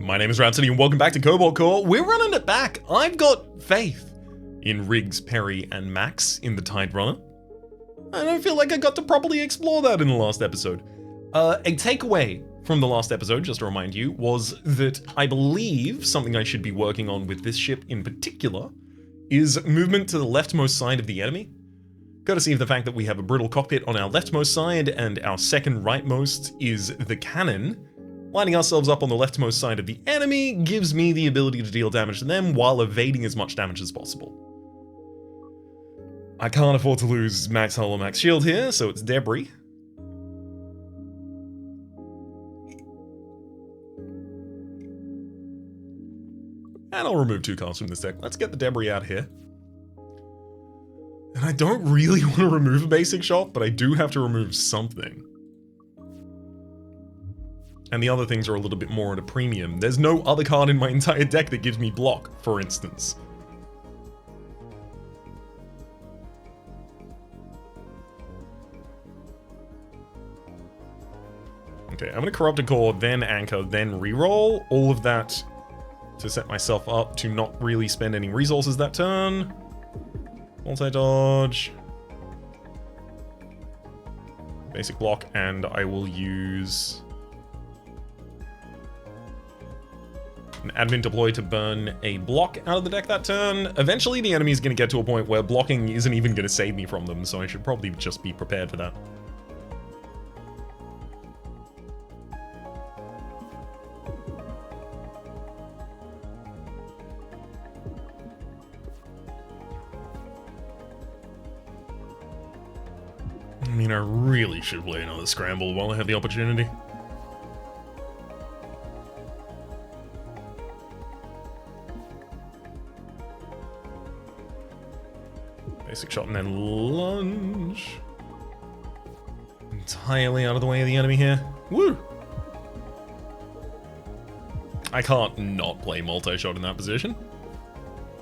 My name is Rhapsody and welcome back to Cobalt Core. We're running it back. I've got faith in Riggs, Perry, and Max in the Tide Runner. I don't feel like I got to properly explore that in the last episode. A takeaway from the last episode, just to remind you, was that I believe something I should be working on with this ship in particular is movement to the leftmost side of the enemy. Courtesy of the fact that we have a brittle cockpit on our leftmost side and our second rightmost is the cannon. Lining ourselves up on the leftmost side of the enemy gives me the ability to deal damage to them while evading as much damage as possible. I can't afford to lose max hull or max shield here, so it's debris. And I'll remove 2 cards from this deck. Let's get the debris out here. And I don't really want to remove a basic shot, but I do have to remove something. And the other things are a little bit more at a premium. There's no other card in my entire deck that gives me block, for instance. Okay, I'm gonna Corrupted Core, then Anchor, then reroll. All of that to set myself up to not really spend any resources that turn. Multi-dodge. Basic block, and I will use an admin deploy to burn a block out of the deck that turn. Eventually the enemy is going to get to a point where blocking isn't even going to save me from them, so I should probably just be prepared for that. I mean, I really should play another scramble while I have the opportunity. Basic shot and then lunge. Entirely out of the way of the enemy here. Woo! I can't not play multi-shot in that position.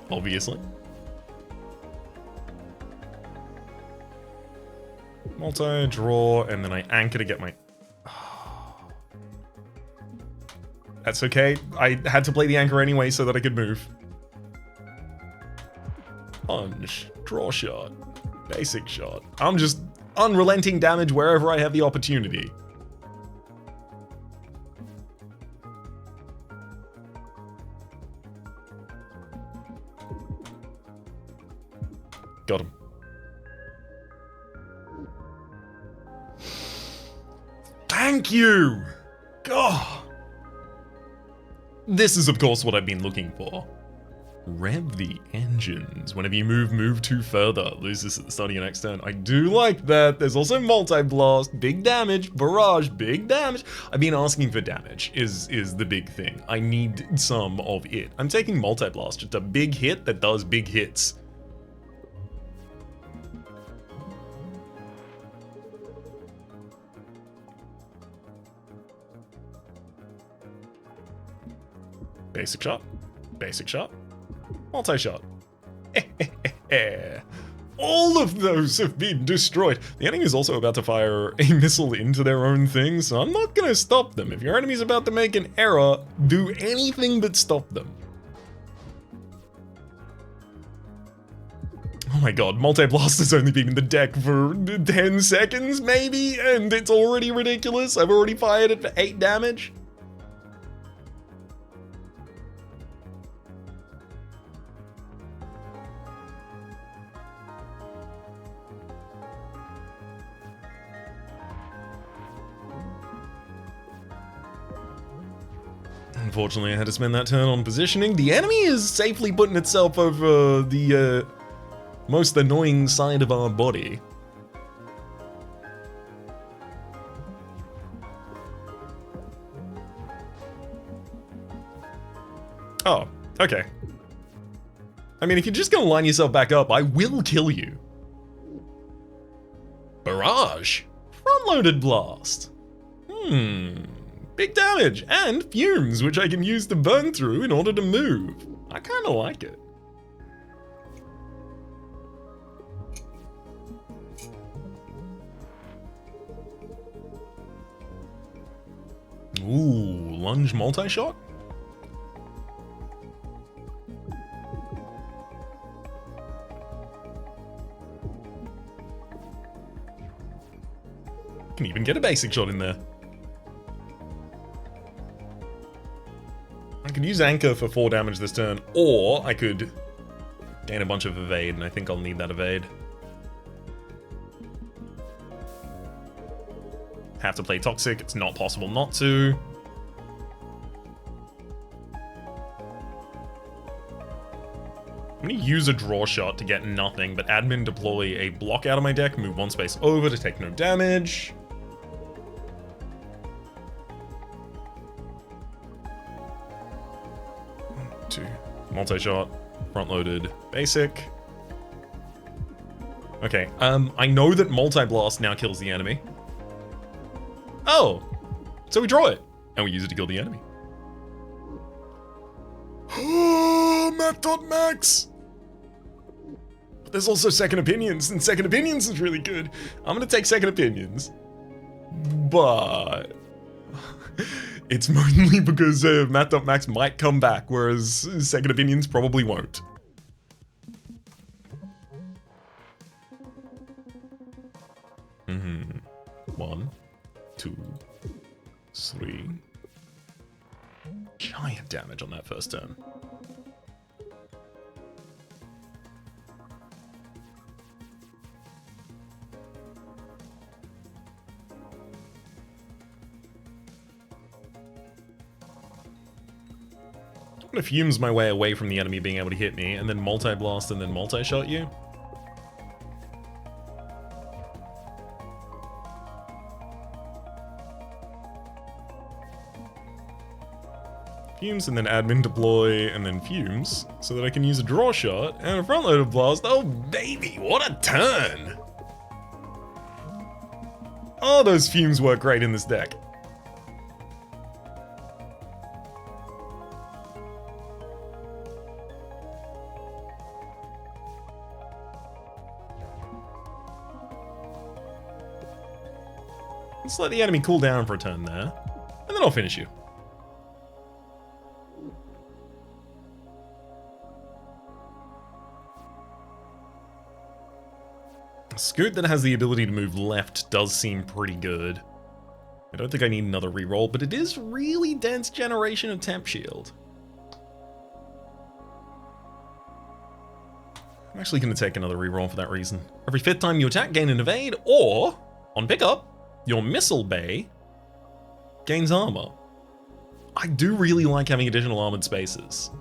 Obviously. Multi-draw, and then I anchor to get my... That's okay. I had to play the anchor anyway so that I could move. Lunge. Draw shot. Basic shot. I'm just unrelenting damage wherever I have the opportunity. Got him. Thank you! God. This is of course what I've been looking for. Rev the engines. Whenever you move 2 further. Lose this at the start of your next turn. I do like that. There's also multi-blast, big damage, barrage, big damage. I've been asking for damage is the big thing. I need some of it. I'm taking multi-blast, just a big hit that does big hits. Basic shot. Basic shot. Multi-shot. All of those have been destroyed. The enemy is also about to fire a missile into their own thing, so I'm not gonna stop them. If your enemy's about to make an error, do anything but stop them. Oh my god, multi-blast has only been in the deck for 10 seconds, maybe, and it's already ridiculous. I've already fired it for 8 damage. Unfortunately, I had to spend that turn on positioning. The enemy is safely putting itself over the most annoying side of our body. Oh, okay. I mean, if you're just gonna line yourself back up, I will kill you. Barrage. Front-loaded blast. Big damage, and fumes, which I can use to burn through in order to move. I kinda like it. Ooh, lunge multi-shot? Can even get a basic shot in there. I could use Anchor for 4 damage this turn, or I could gain a bunch of evade, and I think I'll need that evade. Have to play Toxic, it's not possible not to. I'm going to use a draw shot to get nothing, but admin deploy a block out of my deck, move 1 space over to take no damage. Two. Multi-shot, front-loaded, basic. Okay, I know that Multi-Blast now kills the enemy. Oh! So we draw it, and we use it to kill the enemy. Oh, Matt.Max! But there's also Second Opinions, and Second Opinions is really good. I'm gonna take Second Opinions. But... it's mainly because Matt.Max might come back, whereas Second Opinions probably won't. Mm-hmm. 1, 2, 3. Giant damage on that first turn. I'm gonna fumes my way away from the enemy being able to hit me, and then multi-blast and then multi-shot you. Fumes, and then admin deploy, and then fumes, so that I can use a draw shot and a front-loaded blast. Oh baby, what a turn! Oh, those fumes work great in this deck. Let's let the enemy cool down for a turn there, and then I'll finish you. Scoot that has the ability to move left does seem pretty good. I don't think I need another reroll, but it is really dense generation of Temp Shield. I'm actually going to take another reroll for that reason. Every 5th time you attack, gain an evade, or, on pickup, your missile bay gains armor. I do really like having additional armored spaces.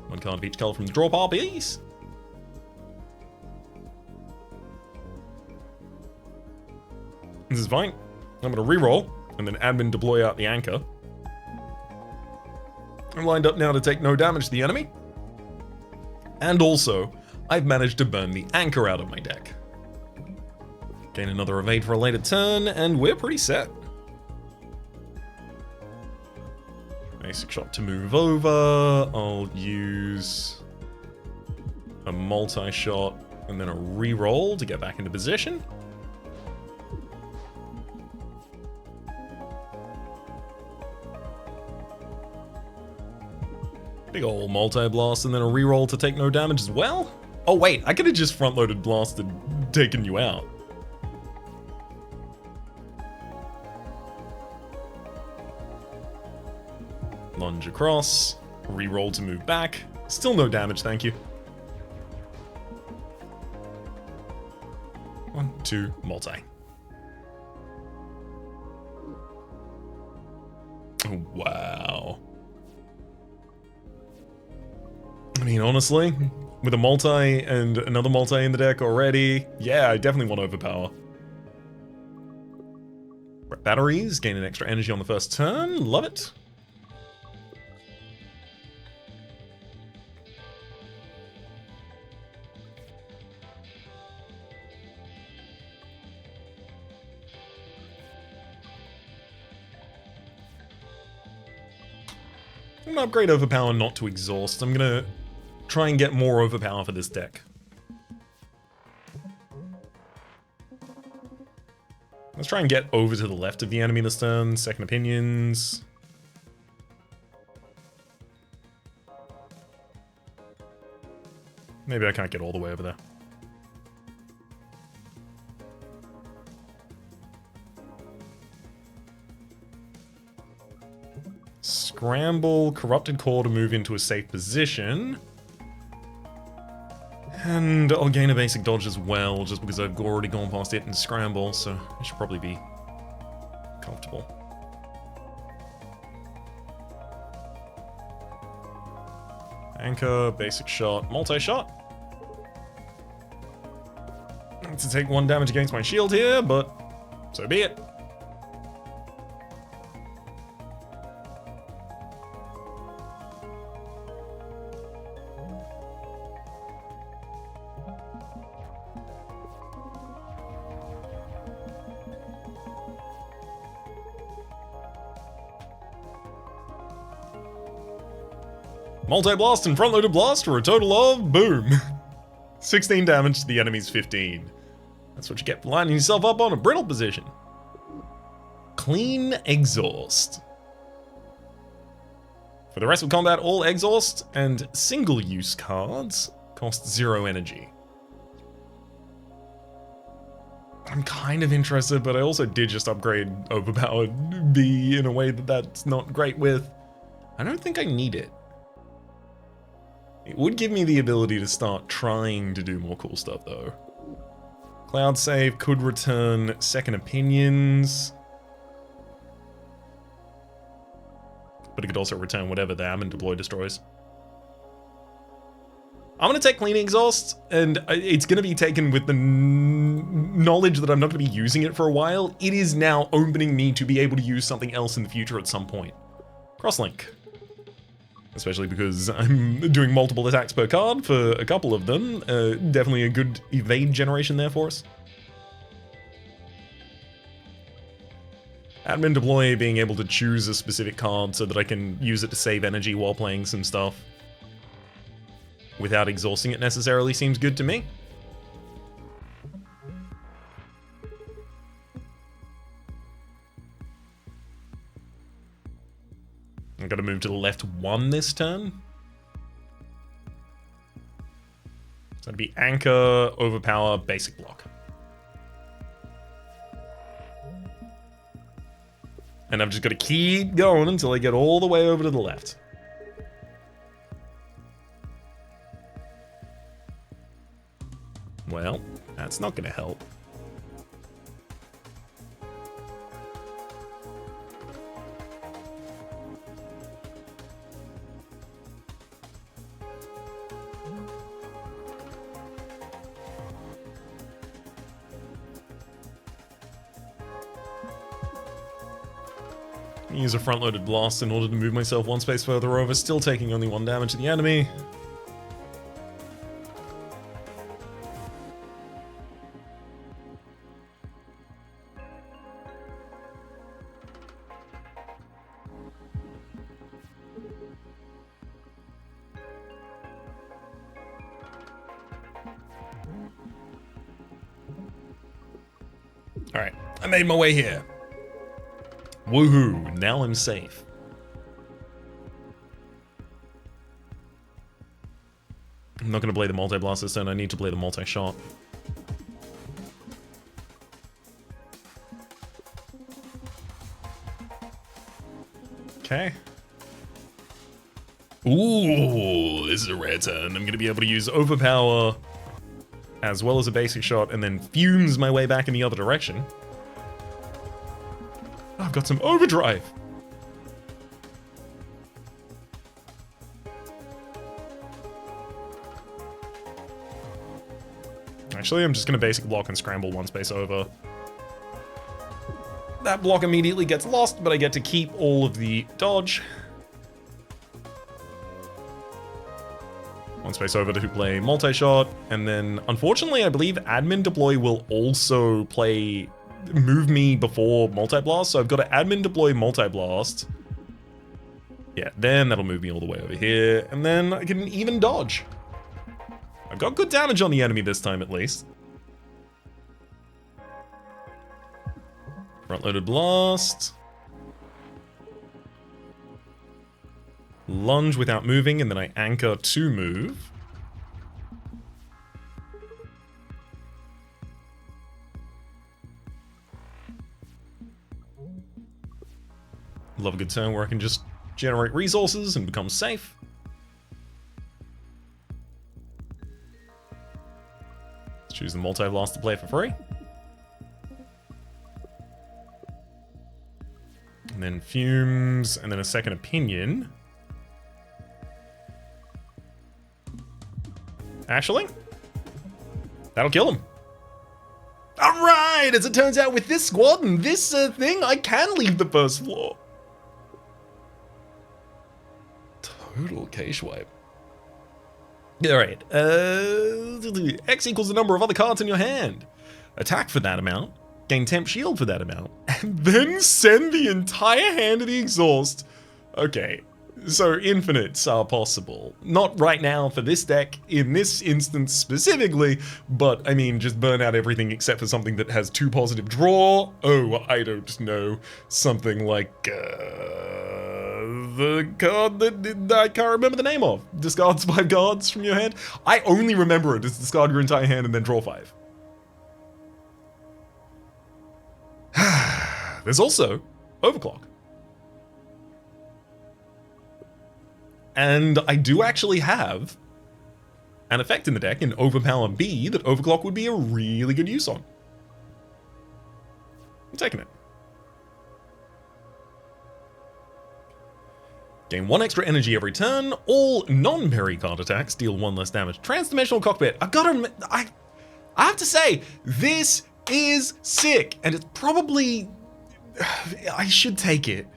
1 card of each color from the draw pile, please. This is fine. I'm going to reroll, and then admin deploy out the anchor. I'm lined up now to take no damage to the enemy. And also, I've managed to burn the anchor out of my deck. Gain another evade for a later turn, and we're pretty set. Basic shot to move over. I'll use a multi-shot and then a reroll to get back into position. Big ol' multi-blast and then a reroll to take no damage as well. Oh wait, I could have just front-loaded blasted, taken you out. Lunge across, reroll to move back. Still no damage, thank you. 1, 2, multi. Oh, wow. I mean, honestly, with a multi and another multi in the deck already, yeah, I definitely want to overpower. Batteries, gain an extra energy on the first turn, love it. I'm gonna upgrade overpower not to exhaust. I'm gonna try and get more overpower for this deck. Let's try and get over to the left of the enemy this turn. Second opinions. Maybe I can't get all the way over there. Scramble Corrupted Core to move into a safe position. And I'll gain a basic dodge as well, just because I've already gone past it and scramble, so I should probably be comfortable. Anchor, basic shot, multi-shot. To take 1 damage against my shield here, but so be it. Multi-blast and front-loaded blast for a total of, boom, 16 damage to the enemy's 15. That's what you get for lining yourself up on a brittle position. Clean exhaust. For the rest of combat, all exhaust and single-use cards cost 0 energy. I'm kind of interested, but I also did just upgrade Overpowered B in a way that that's not great with. I don't think I need it. It would give me the ability to start trying to do more cool stuff, though. Cloud Save could return Second Opinions. But it could also return whatever the Admin Deploy destroys. I'm going to take Clean Exhaust, and it's going to be taken with the knowledge that I'm not going to be using it for a while. It is now opening me to be able to use something else in the future at some point. Crosslink. Especially because I'm doing multiple attacks per card for a couple of them. Definitely a good evade generation there for us. Admin Deploy being able to choose a specific card so that I can use it to save energy while playing some stuff without exhausting it necessarily seems good to me. I've got to move to the left 1 this turn. So it'd be Anchor, Overpower, Basic Block. And I've just got to keep going until I get all the way over to the left. Well, that's not going to help. Use a front-loaded blast in order to move myself 1 space further over, still taking only 1 damage to the enemy. Alright, I made my way here. Woohoo, now I'm safe. I'm not going to play the multi-blast this turn, I need to play the multi-shot. Okay. Ooh, this is a rare turn. I'm going to be able to use Overpower as well as a basic shot and then fumes my way back in the other direction. I've got some overdrive. Actually, I'm just going to basic block and scramble 1 space over. That block immediately gets lost, but I get to keep all of the dodge. 1 space over to play multi-shot, and then unfortunately I believe Admin Deploy will also move me before multi-blast, so I've got to Admin Deploy multi-blast. Yeah, then that'll move me all the way over here, and then I can even dodge. I've got good damage on the enemy this time at least. Front-loaded blast. Lunge without moving, and then I anchor to move. Love a good turn where I can just generate resources and become safe. Let's choose the multi-blast to play for free. And then fumes, and then a second opinion. Actually, that'll kill him. Alright, as it turns out with this squad and this thing, I can leave the first floor. Total K-swipe. Alright, X equals the number of other cards in your hand. Attack for that amount, gain temp shield for that amount, and then send the entire hand to the exhaust. Okay, so infinites are possible. Not right now for this deck, in this instance specifically, but I mean, just burn out everything except for something that has 2 positive draw. Oh, I don't know. Something like, the card that I can't remember the name of. Discards 5 cards from your hand. I only remember it as discard your entire hand and then draw 5. There's also Overclock. And I do actually have an effect in the deck in Overpower B that Overclock would be a really good use on. I'm taking it. Gain 1 extra energy every turn. All non-parry card attacks deal 1 less damage. Transdimensional cockpit. I have to say, this is sick, and it's probably, I should take it.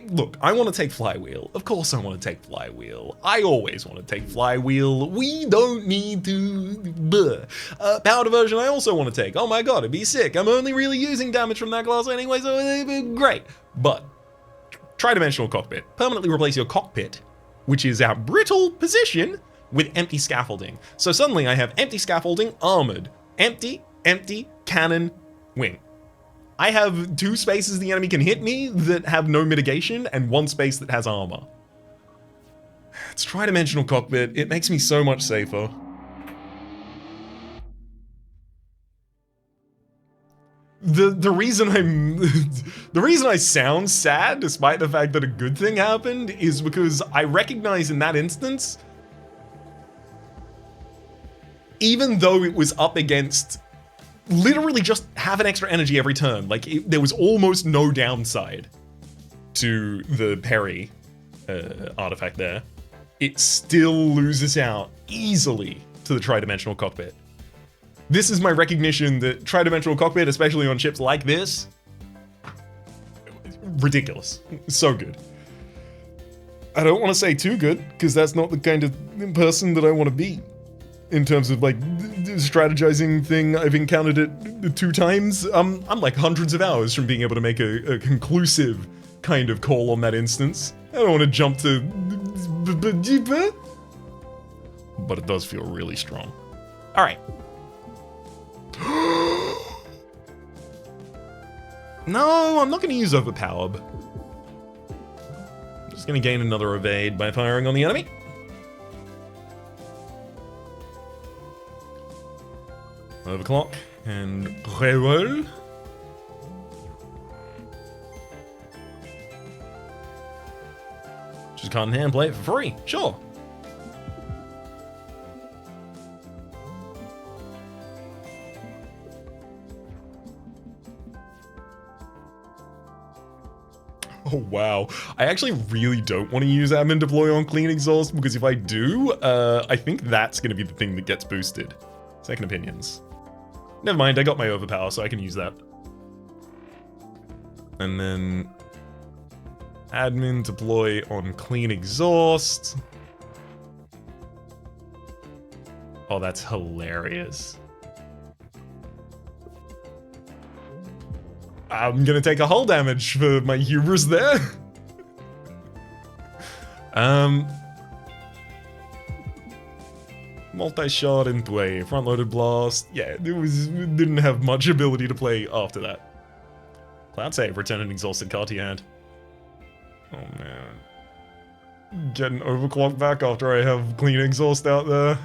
Look, I want to take Flywheel. Of course I want to take Flywheel. I always want to take Flywheel. We don't need to. Power Diversion I also want to take. Oh my god, it'd be sick. I'm only really using damage from that class anyway, so it'd be great. But Tridimensional Cockpit. Permanently replace your cockpit, which is our brittle position, with empty scaffolding. So suddenly I have empty scaffolding, armored. Empty, cannon, wing. I have 2 spaces the enemy can hit me that have no mitigation, and 1 space that has armor. It's Tridimensional Cockpit. It makes me so much safer. The reason the reason I sound sad, despite the fact that a good thing happened, is because I recognize in that instance, even though it was up against literally just have an extra energy every turn, like there was almost no downside to the parry artifact there, it still loses out easily to the Tridimensional Cockpit. This is my recognition that Tridimensional Cockpit, especially on ships like this, ridiculous. So good. I don't want to say too good, because that's not the kind of person that I want to be. In terms of like strategizing thing, I've encountered it 2 times. I'm like hundreds of hours from being able to make a conclusive kind of call on that instance. I don't want to jump to deeper, but it does feel really strong. All right. No, I'm not going to use Overpower. I'm just going to gain another evade by firing on the enemy. Overclock and reroll. Just card in hand, play it for free. Sure. Oh wow. I actually really don't want to use admin deploy on clean exhaust, because if I do, I think that's going to be the thing that gets boosted. Second opinions. Never mind, I got my overpower, so I can use that. And then admin deploy on clean exhaust. Oh, that's hilarious. I'm gonna take a hull damage for my hubris there. Multi-shot in play, front-loaded blast. Yeah, it didn't have much ability to play after that. Cloud save, return an exhausted card to your hand. Oh man. Get an overclock back after I have clean exhaust out there.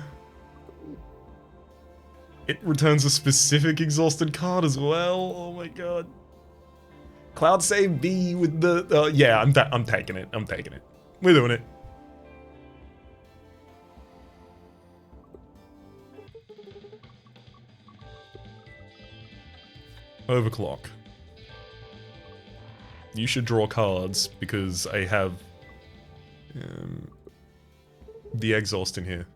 It returns a specific exhausted card as well. Oh my god. Cloud save B with the... yeah, I'm taking it. I'm taking it. We're doing it. Overclock. You should draw cards because I have the exhaust in here.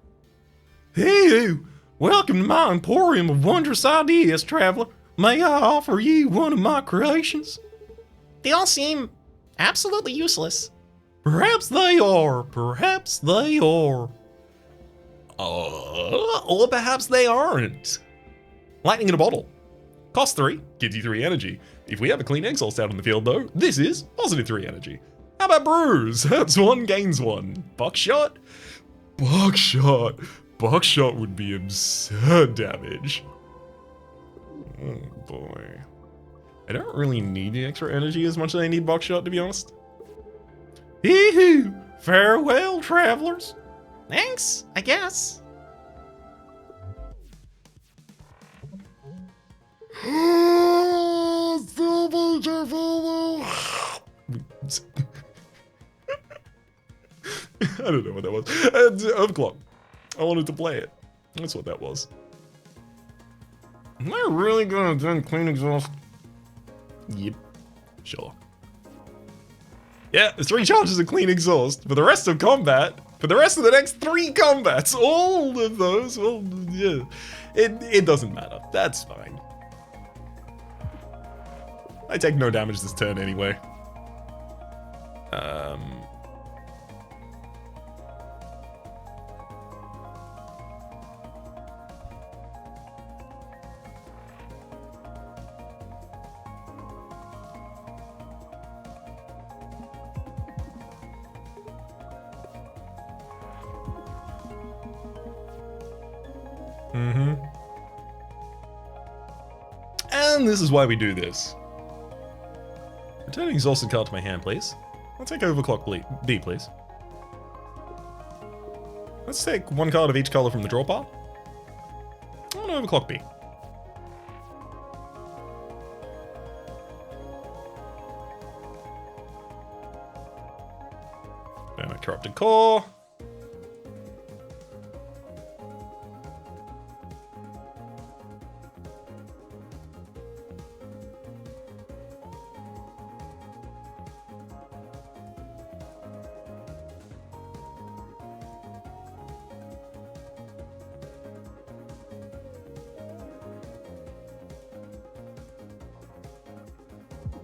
Hey, welcome to my emporium of wondrous ideas, traveler. May I offer you one of my creations? They all seem absolutely useless. Perhaps they are. Perhaps they are. Or perhaps they aren't. Lightning in a bottle. Cost 3, gives you 3 energy. If we have a clean exhaust out in the field though, this is positive 3 energy. How about bruise? Hurts 1, gains 1. Buckshot? Buckshot. Buckshot would be absurd damage. Oh boy. I don't really need the extra energy as much as I need buckshot, to be honest. Hee-hoo! Farewell, travelers! Thanks, I guess. I don't know what that was. Overclock. I wanted to play it. That's what that was. Am I really gonna then clean exhaust? Yep. Sure. Yeah, it's 3 charges of clean exhaust for the rest of combat. For the rest of the next 3 combats. All of those. Well, yeah. It doesn't matter. That's fine. I take no damage this turn anyway. And this is why we do this. Return an exhausted card to my hand, please. I'll take Overclock B, please. Let's take 1 card of each color from the draw pile. I want to Overclock B. Then a Corrupted Core.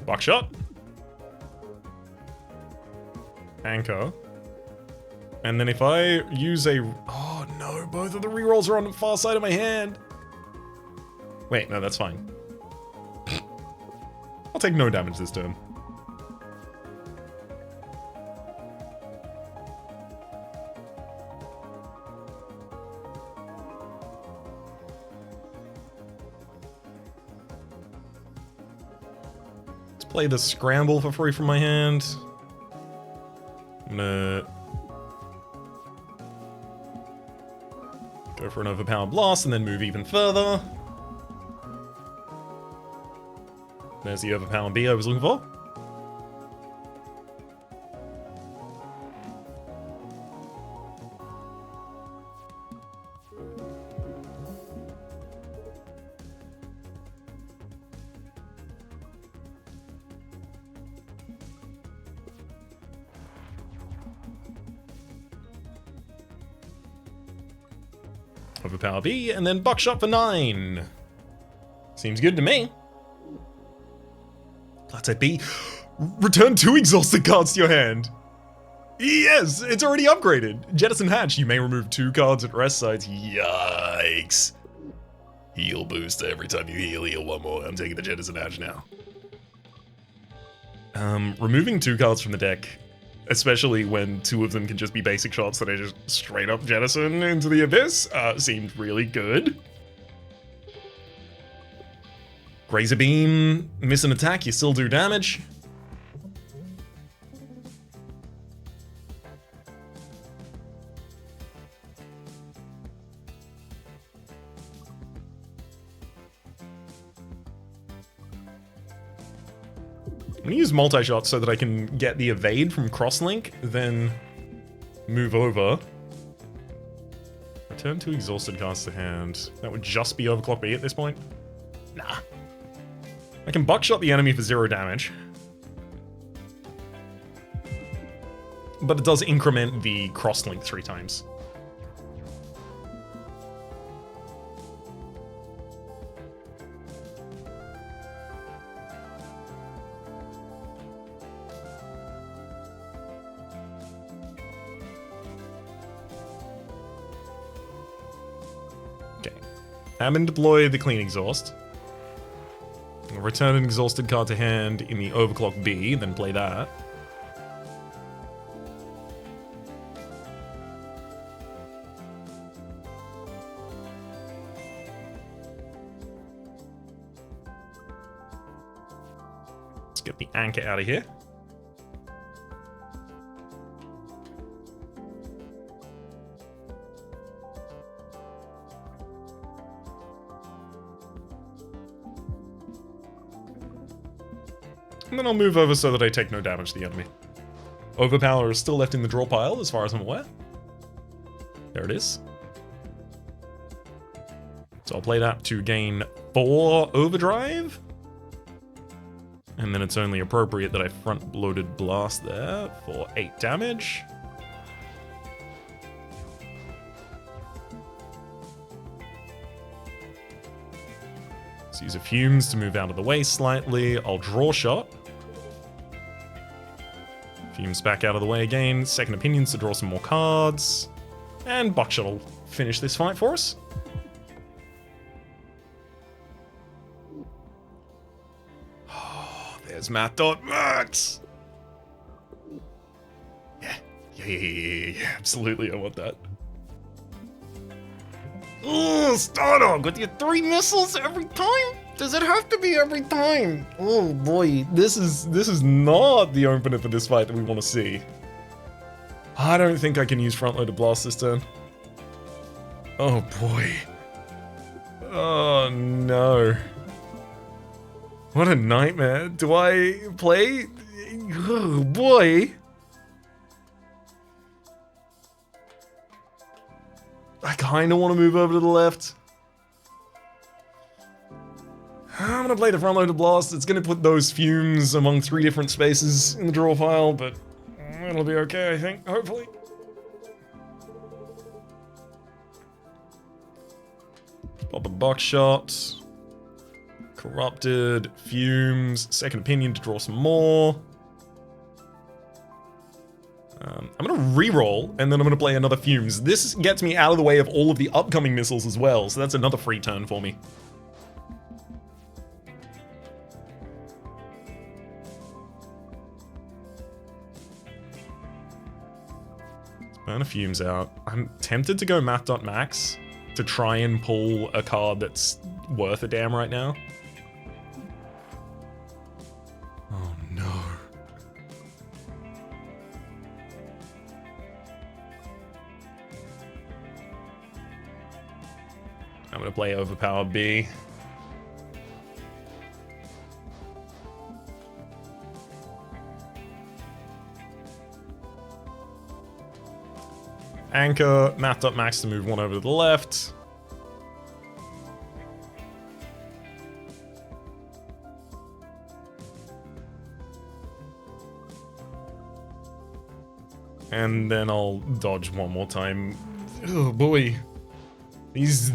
Buckshot. Anchor. And then if I use a... Oh no, both of the rerolls are on the far side of my hand. Wait, no, that's fine. I'll take no damage this turn. Play the scramble for free from my hand. I'm gonna go for an overpowered blast and then move even further. There's the overpowered B I was looking for. Overpower B, and then Buckshot for 9. Seems good to me. Let's hit B. Return 2 exhausted cards to your hand. Yes, it's already upgraded. Jettison Hatch, you may remove 2 cards at rest sites. Yikes. Heal boost every time you heal 1 more. I'm taking the Jettison Hatch now. Removing 2 cards from the deck, especially when 2 of them can just be basic shots that I just straight up jettison into the abyss, seemed really good. Grazer Beam, miss an attack, you still do damage. I'm gonna use multi-shot so that I can get the evade from crosslink, then move over. Return to exhausted cards to hand. That would just be overclock B at this point. Nah. I can buckshot the enemy for 0 damage. But it does increment the crosslink 3 times. Okay. Admin deploy the clean exhaust. Return an exhausted card to hand in the overclock B, then play that. Let's get the anchor out of here. And then I'll move over so that I take no damage to the enemy. Overpower is still left in the draw pile, as far as I'm aware. There it is. So I'll play that to gain 4 overdrive. And then it's only appropriate that I front-loaded blast there for 8 damage. Let's use a Fumes to move out of the way slightly. I'll draw shot. Fumes back out of the way again. Second Opinions to draw some more cards. And Buckshot will finish this fight for us. Oh, there's Matt.Max! Yeah, absolutely, I want that. Ooh, Stardog with your 3 missiles every time? Does it have to be every time? Oh boy, this is not the opener for this fight that we want to see. I don't think I can use front-loaded blast this turn. Oh boy. Oh no. What a nightmare. Do I play? Oh boy. I kind of want to move over to the left. I'm going to play the front-loaded blast. It's going to put those fumes among 3 different spaces in the draw file, but it'll be okay, I think, hopefully. Pop a buckshot. Corrupted. Fumes. Second Opinion to draw some more. I'm going to reroll, and then I'm going to play another Fumes. This gets me out of the way of all of the upcoming missiles as well, so that's another free turn for me. Let's burn a Fumes out. I'm tempted to go Math.Max to try and pull a card that's worth a damn right now. Oh no. I'm gonna play Overpower B. Anchor, Math.Max to move 1 over to the left. And then I'll dodge 1 more time. Oh boy. These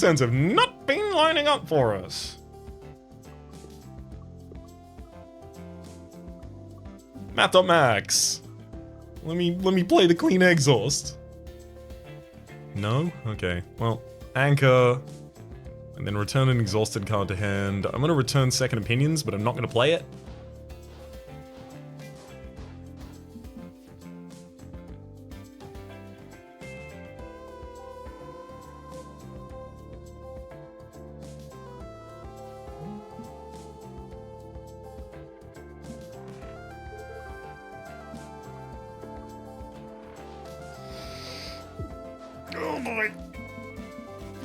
turns have not been lining up for us. Math.Max. Let me play the clean exhaust. No? Okay. Well, anchor. And then return an exhausted card to hand. I'm gonna return Second Opinions, but I'm not gonna play it. Oh boy.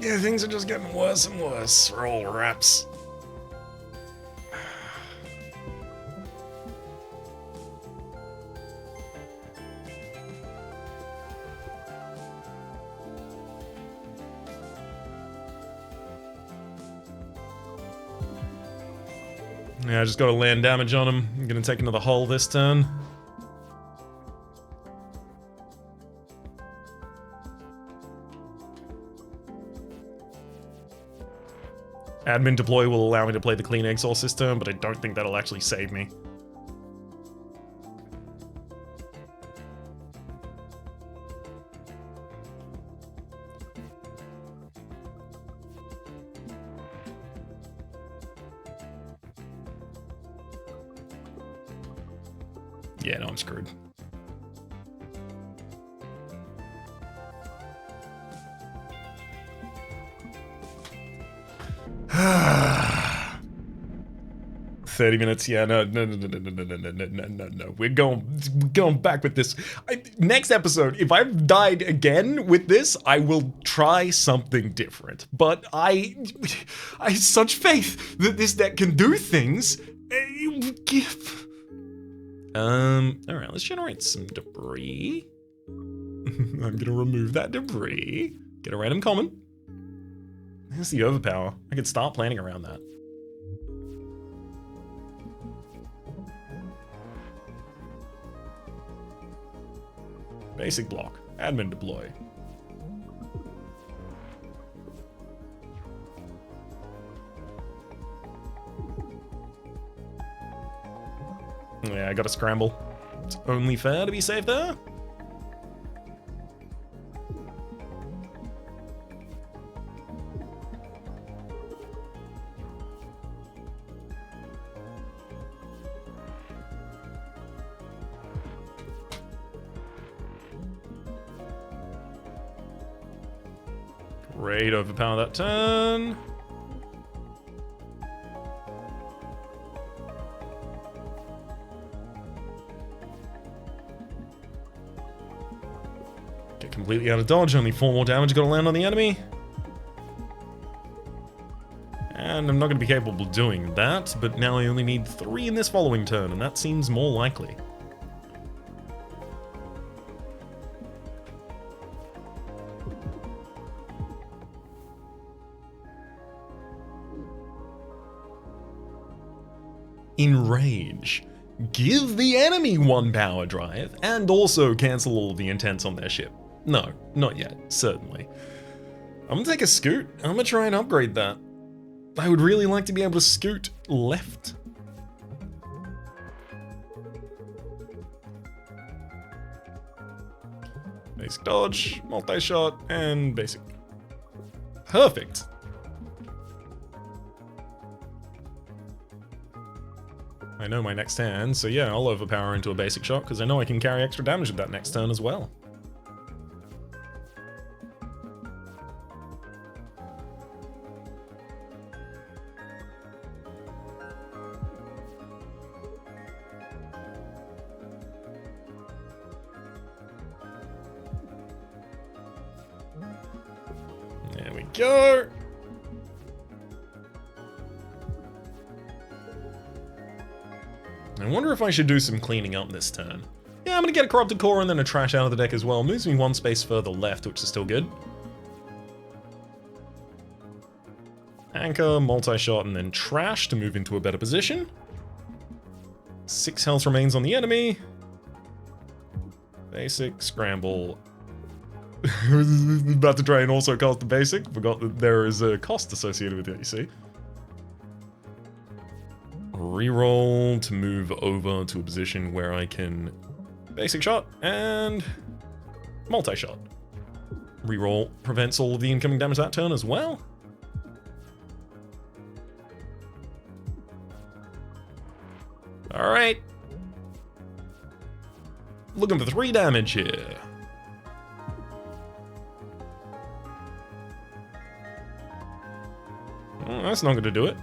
Yeah, things are just getting worse and worse for old Raps. Yeah, I just gotta land damage on him. I'm gonna take another hull this turn. Admin deploy will allow me to play the clean exhaust system, but I don't think that'll actually save me. Yeah, no, I'm screwed. $30. Yeah, no. We're going back with this. Next episode, if I've died again with this, I will try something different. But I have such faith that this deck can do things. Alright, let's generate some debris. I'm gonna remove that debris. Get a random common. There's the overpower. I could start planning around that. Basic block. Admin deploy. Yeah, I gotta scramble. It's only fair to be safe there. Great, overpower that turn. Get completely out of dodge, only 4 more damage gotta land on the enemy. And I'm not gonna be capable of doing that, but now I only need 3 in this following turn, and that seems more likely. Enrage. Give the enemy 1 power drive, and also cancel all of the intents on their ship. No, not yet, certainly. I'm gonna take a scoot. I'm gonna try and upgrade that. I would really like to be able to scoot left. Basic dodge, multi-shot, and basic. Perfect. I know my next hand, so yeah, I'll overpower into a basic shot, because I know I can carry extra damage with that next turn as well. There we go! I wonder if I should do some cleaning up this turn. Yeah, I'm gonna get a corrupted core and then a trash out of the deck as well. Moves me 1 space further left, which is still good. Anchor, multi-shot, and then trash to move into a better position. 6 health remains on the enemy. Basic, scramble. I was about to try and also cast the basic. Forgot that there is a cost associated with it, you see. Reroll to move over to a position where I can basic shot and multi-shot. Reroll prevents all of the incoming damage that turn as well. Alright. Looking for 3 damage here. Well, that's not going to do it.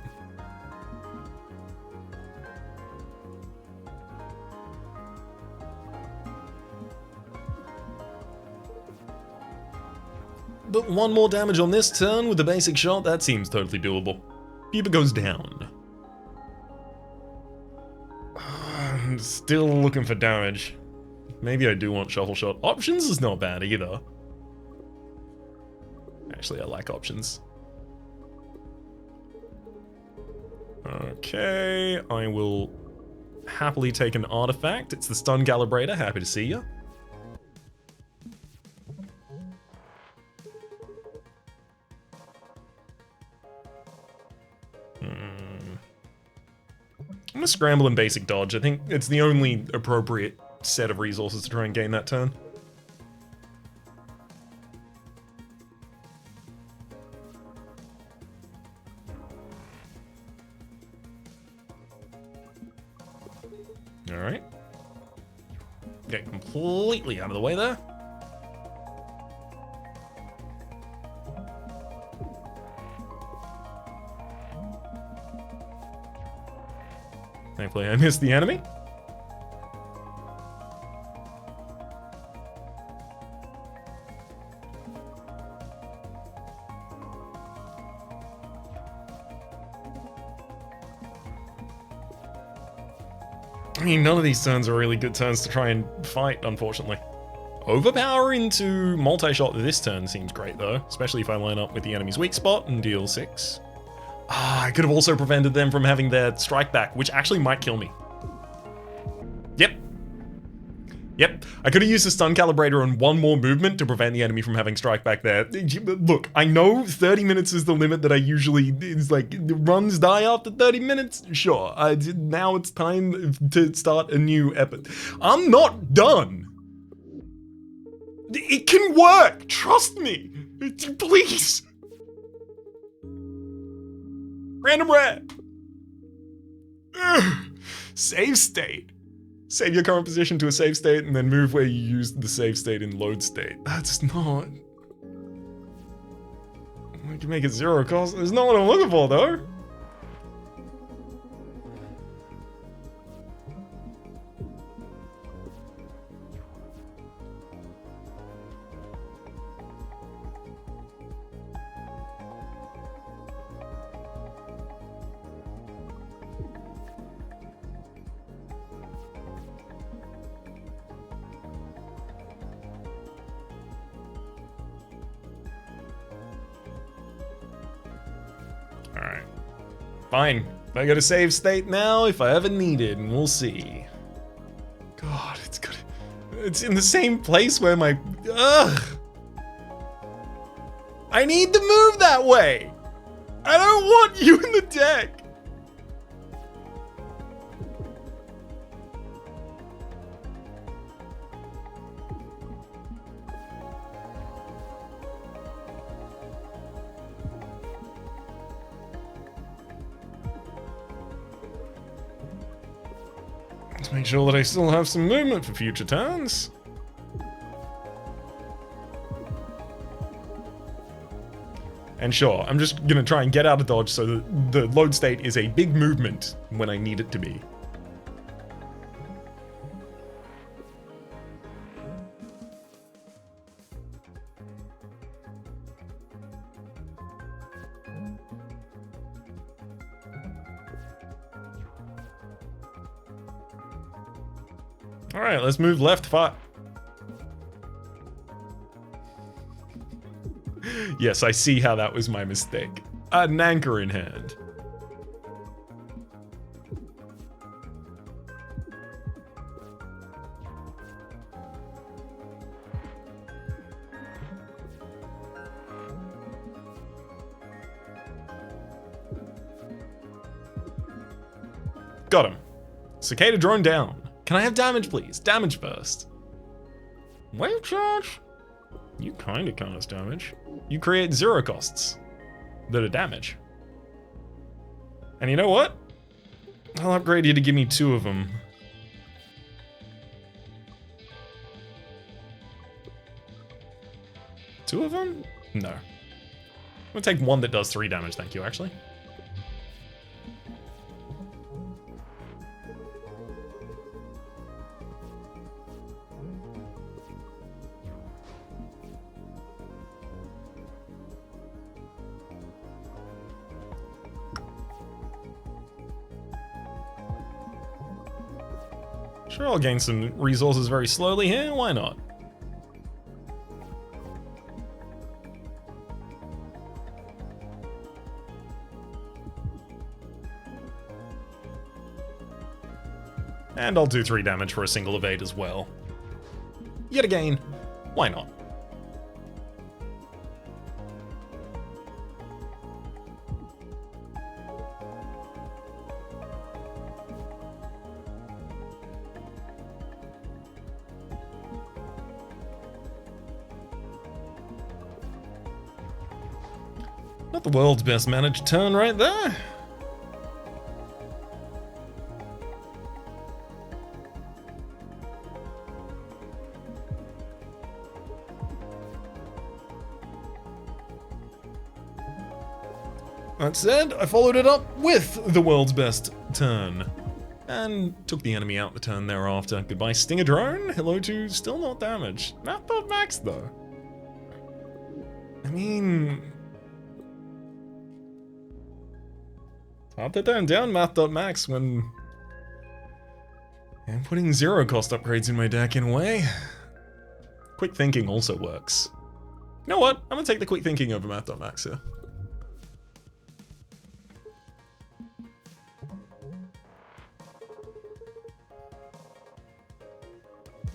But 1 more damage on this turn with the basic shot, that seems totally doable. Pupa goes down. I'm still looking for damage. Maybe I do want shuffle shot. Options is not bad either. Actually, I like options. Okay, I will happily take an artifact. It's the stun calibrator. Happy to see you. I'm gonna scramble and basic dodge. I think it's the only appropriate set of resources to try and gain that turn. Alright. Get completely out of the way there. Thankfully I missed the enemy. I mean, none of these turns are really good turns to try and fight, unfortunately. Overpower into multi-shot this turn seems great though, especially if I line up with the enemy's weak spot and deal 6. I could have also prevented them from having their strike back, which actually might kill me. Yep, I could have used the stun calibrator on one more movement to prevent the enemy from having strike back there. Look, I know 30 minutes is the limit that I usually, it's like, runs die after 30 minutes? Sure, now it's time to start a new episode. I'm not done! It can work, trust me! Please! Random rare! Save state. Save your current position to a save state and then move where you used the save state in load state. That's not... I can make it 0 cost. That's not what I'm looking for though. Alright. Fine. I got a save state now if I ever need it, and we'll see. God, it's good. It's in the same place where my... Ugh! I need to move that way! I don't want you in the deck! Let's make sure that I still have some movement for future turns. And sure, I'm just gonna try and get out of dodge so that the load state is a big movement when I need it to be. Alright, let's move left 5. Yes, I see how that was my mistake. An anchor in hand. Got him. Cicada drone down. Can I have damage, please? Damage first. Wave charge? You kinda cast damage. You create 0 costs that are damage. And you know what? I'll upgrade you to give me 2 of them. Two of them? No. I'm gonna take one that does 3 damage, thank you, actually. Sure, I'll gain some resources very slowly here, why not? And I'll do 3 damage for a single evade as well. Yet again, why not? Not the world's best managed turn right there. That said, I followed it up with the world's best turn. And took the enemy out the turn thereafter. Goodbye, Stinger Drone. Hello to still not damaged. Not that max though. I mean... it's hard to turn down math.max when I'm putting 0 cost upgrades in my deck in a way. Quick thinking also works. You know what? I'm gonna take the quick thinking over math.max here.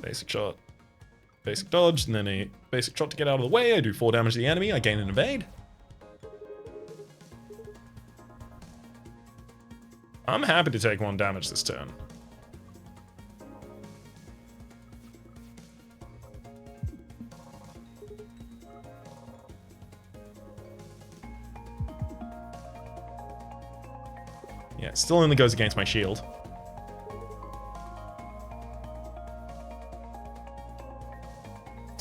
Basic shot, basic dodge, and then a basic shot to get out of the way. I do 4 damage to the enemy, I gain an evade. I'm happy to take 1 damage this turn. Yeah, it still only goes against my shield.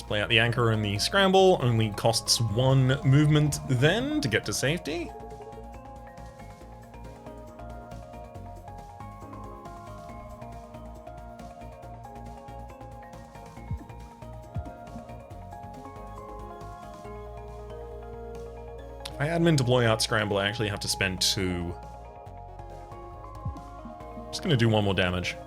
Play out the anchor and the scramble, only costs 1 movement then to get to safety. If I admin deploy out scramble, I actually have to spend 2. Just gonna do 1 more damage.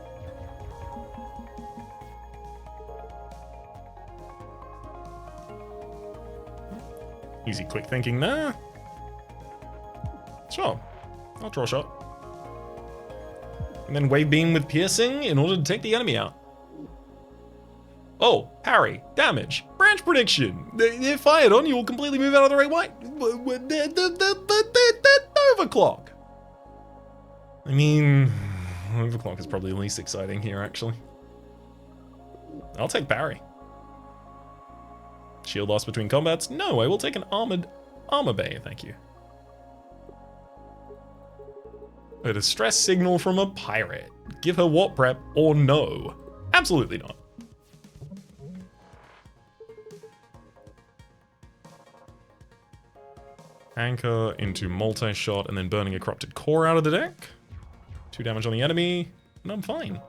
Easy quick thinking there. Sure, I'll draw a shot. And then wave beam with piercing in order to take the enemy out. Oh, parry, damage, branch prediction. If fired on, you will completely move out of the right way. Overclock. I mean, overclock is probably the least exciting here, actually. I'll take parry. Shield loss between combats? No, I will take an armor bay, thank you. A distress signal from a pirate. Give her warp prep or no? Absolutely not. Anchor into multi-shot and then burning a corrupted core out of the deck. 2 damage on the enemy, and I'm fine.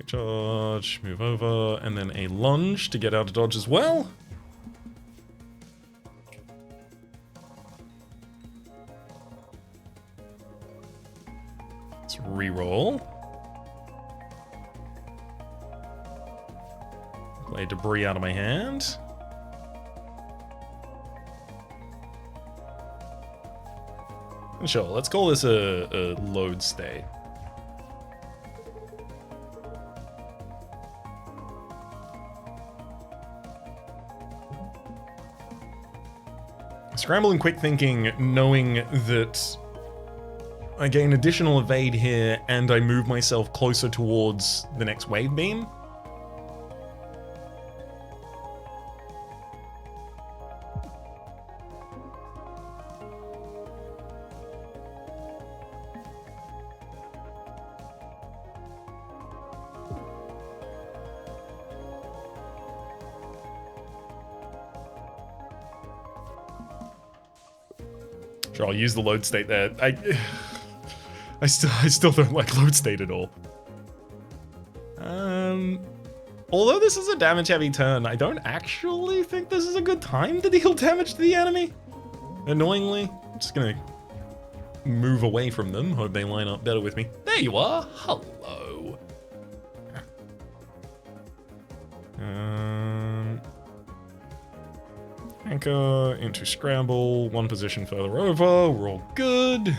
Charge, move over, and then a lunge to get out of dodge as well. Let's reroll. Play debris out of my hand. And sure, let's call this a load state. Scramble and quick thinking, knowing that I gain additional evade here and I move myself closer towards the next wave beam. Sure, I'll use the load state there. I still don't like load state at all. Although this is a damage heavy turn, I don't actually think this is a good time to deal damage to the enemy. Annoyingly, I'm just gonna move away from them, hope they line up better with me. There you are, hello. Anchor into scramble, 1 position further over, we're all good.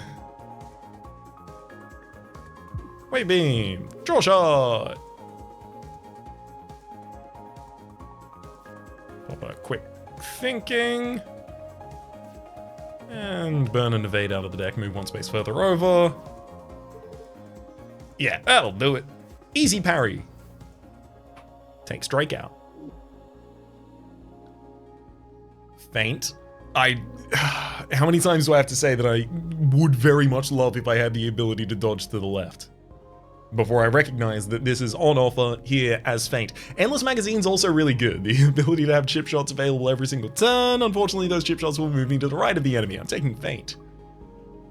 Wave beam. Draw shot. Pop a quick thinking. And burn and evade out of the deck. Move one space further over. Yeah, that'll do it. Easy parry. Take strike out. Feint. How many times do I have to say that I would very much love if I had the ability to dodge to the left? Before I recognize that this is on offer here as Feint. Endless Magazine's also really good. The ability to have chip shots available every single turn. Unfortunately, those chip shots will move me to the right of the enemy. I'm taking Feint.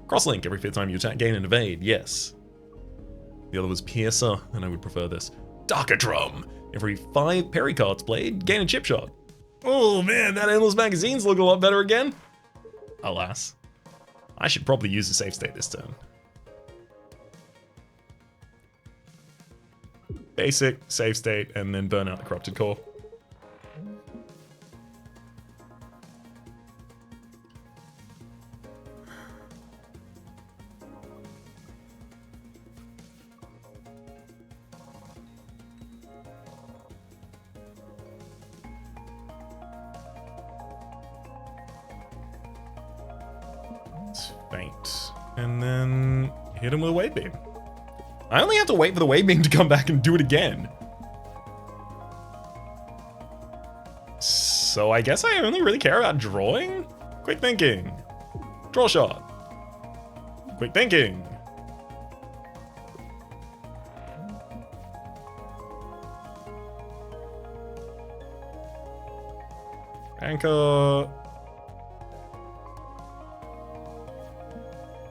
Crosslink every 5th time you attack, gain, and evade. Yes. The other was Piercer, and I would prefer this. Darker Drum. Every 5 parry cards played, gain a chip shot. Oh man, that Endless Magazine's looking a lot better again. Alas. I should probably use the save state this turn. Basic, save state, and then burn out the Corrupted Core. Feint. And then hit him with a wave beam. I only have to wait for the wave beam to come back and do it again. So I guess I only really care about drawing? Quick thinking. Draw shot. Quick thinking. Anchor.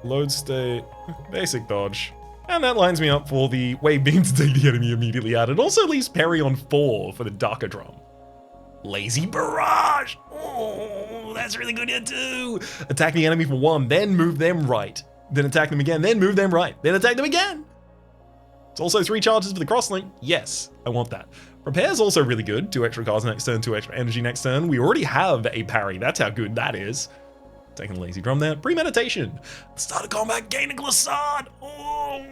Load state. Basic dodge. And that lines me up for the wave beam to take the enemy immediately out. It also leaves parry on 4 for the Darker Drum. Lazy Barrage! Oh, that's really good here too! Attack the enemy for 1, then move them right. Then attack them again, then move them right. Then attack them again! It's also 3 charges for the crosslink. Yes, I want that. Repair's also really good. 2 extra cards next turn, 2 extra energy next turn. We already have a parry. That's how good that is. Taking a Lazy Drum there. Premeditation. Start a combat, gain a glissade. Oh.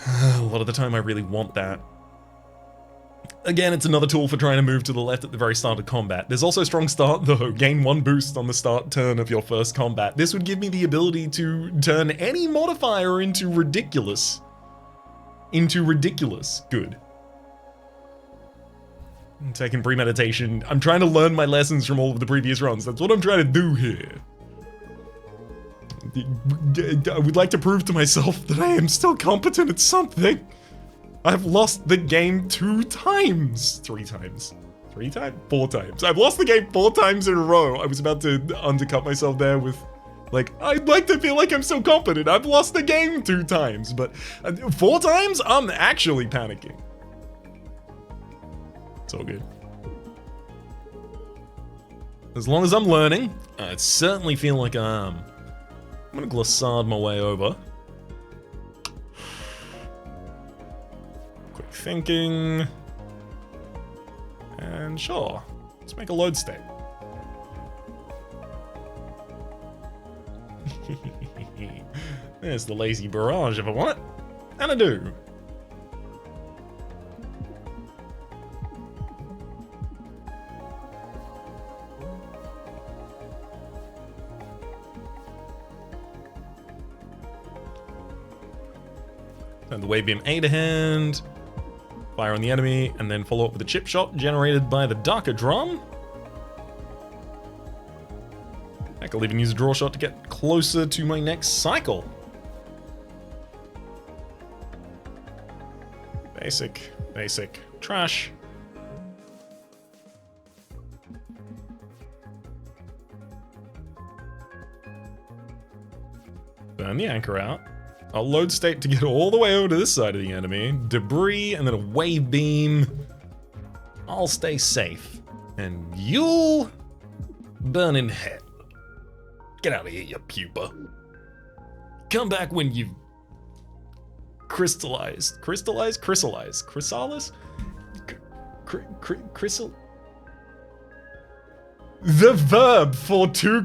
A lot of the time I really want that. Again, it's another tool for trying to move to the left at the very start of combat. There's also Strong Start though. Gain 1 boost on the start turn of your first combat. This would give me the ability to turn any modifier into ridiculous. Good. I'm taking Premeditation. I'm trying to learn my lessons from all of the previous runs. That's what I'm trying to do here. I would like to prove to myself that I am still competent at something. I've lost the game 2 times. 3 times. 3 times? 4 times. I've lost the game 4 times in a row. I was about to undercut myself there with, like, I'd like to feel like I'm so competent. I've lost the game 2 times, but 4 times? I'm actually panicking. It's all good. As long as I'm learning, I certainly feel like I am. I'm gonna glissade my way over. Quick thinking. And sure, let's make a load state. There's the Lazy Barrage if I want it. And I do. And the Wave Beam A to hand, fire on the enemy, and then follow up with a chip shot generated by the Darker Drum. Heck, I'll even use a draw shot to get closer to my next cycle. Basic, trash. Burn the anchor out. I'll load state to get all the way over to this side of the enemy. Debris, and then a wave beam. I'll stay safe. And you'll burn in hell. Get out of here, you pupa. Come back when you've crystallized. Chrysalis? The verb for to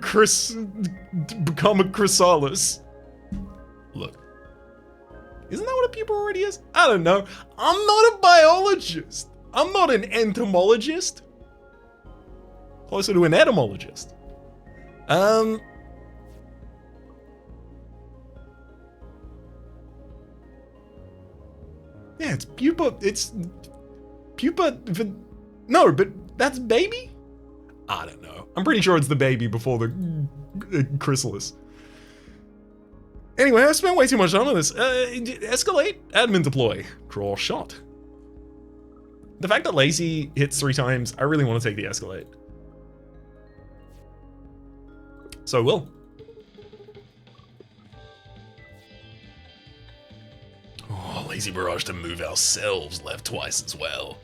become a chrysalis. Look. Isn't that what a pupa already is? I don't know. I'm not a biologist. I'm not an entomologist. Closer to an etymologist. Yeah, it's pupa. It's pupa. No, but that's baby? I don't know. I'm pretty sure it's the baby before the chrysalis. Anyway, I spent way too much time on this. Escalate, admin deploy, draw shot. The fact that Lazy hits 3 times, I really want to take the escalate. So will. Oh, Lazy Barrage to move ourselves left twice as well.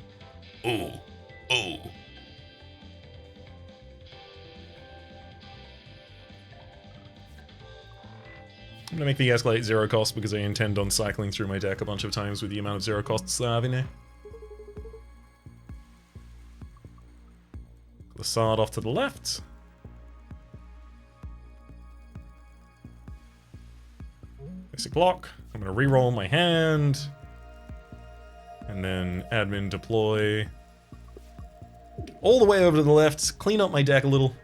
Ooh, ooh. I'm gonna make the escalate 0 cost because I intend on cycling through my deck a bunch of times with the amount of 0 costs that I have in there. The Sard off to the left. Basic block. I'm gonna re-roll my hand. And then admin deploy. All the way over to the left, clean up my deck a little.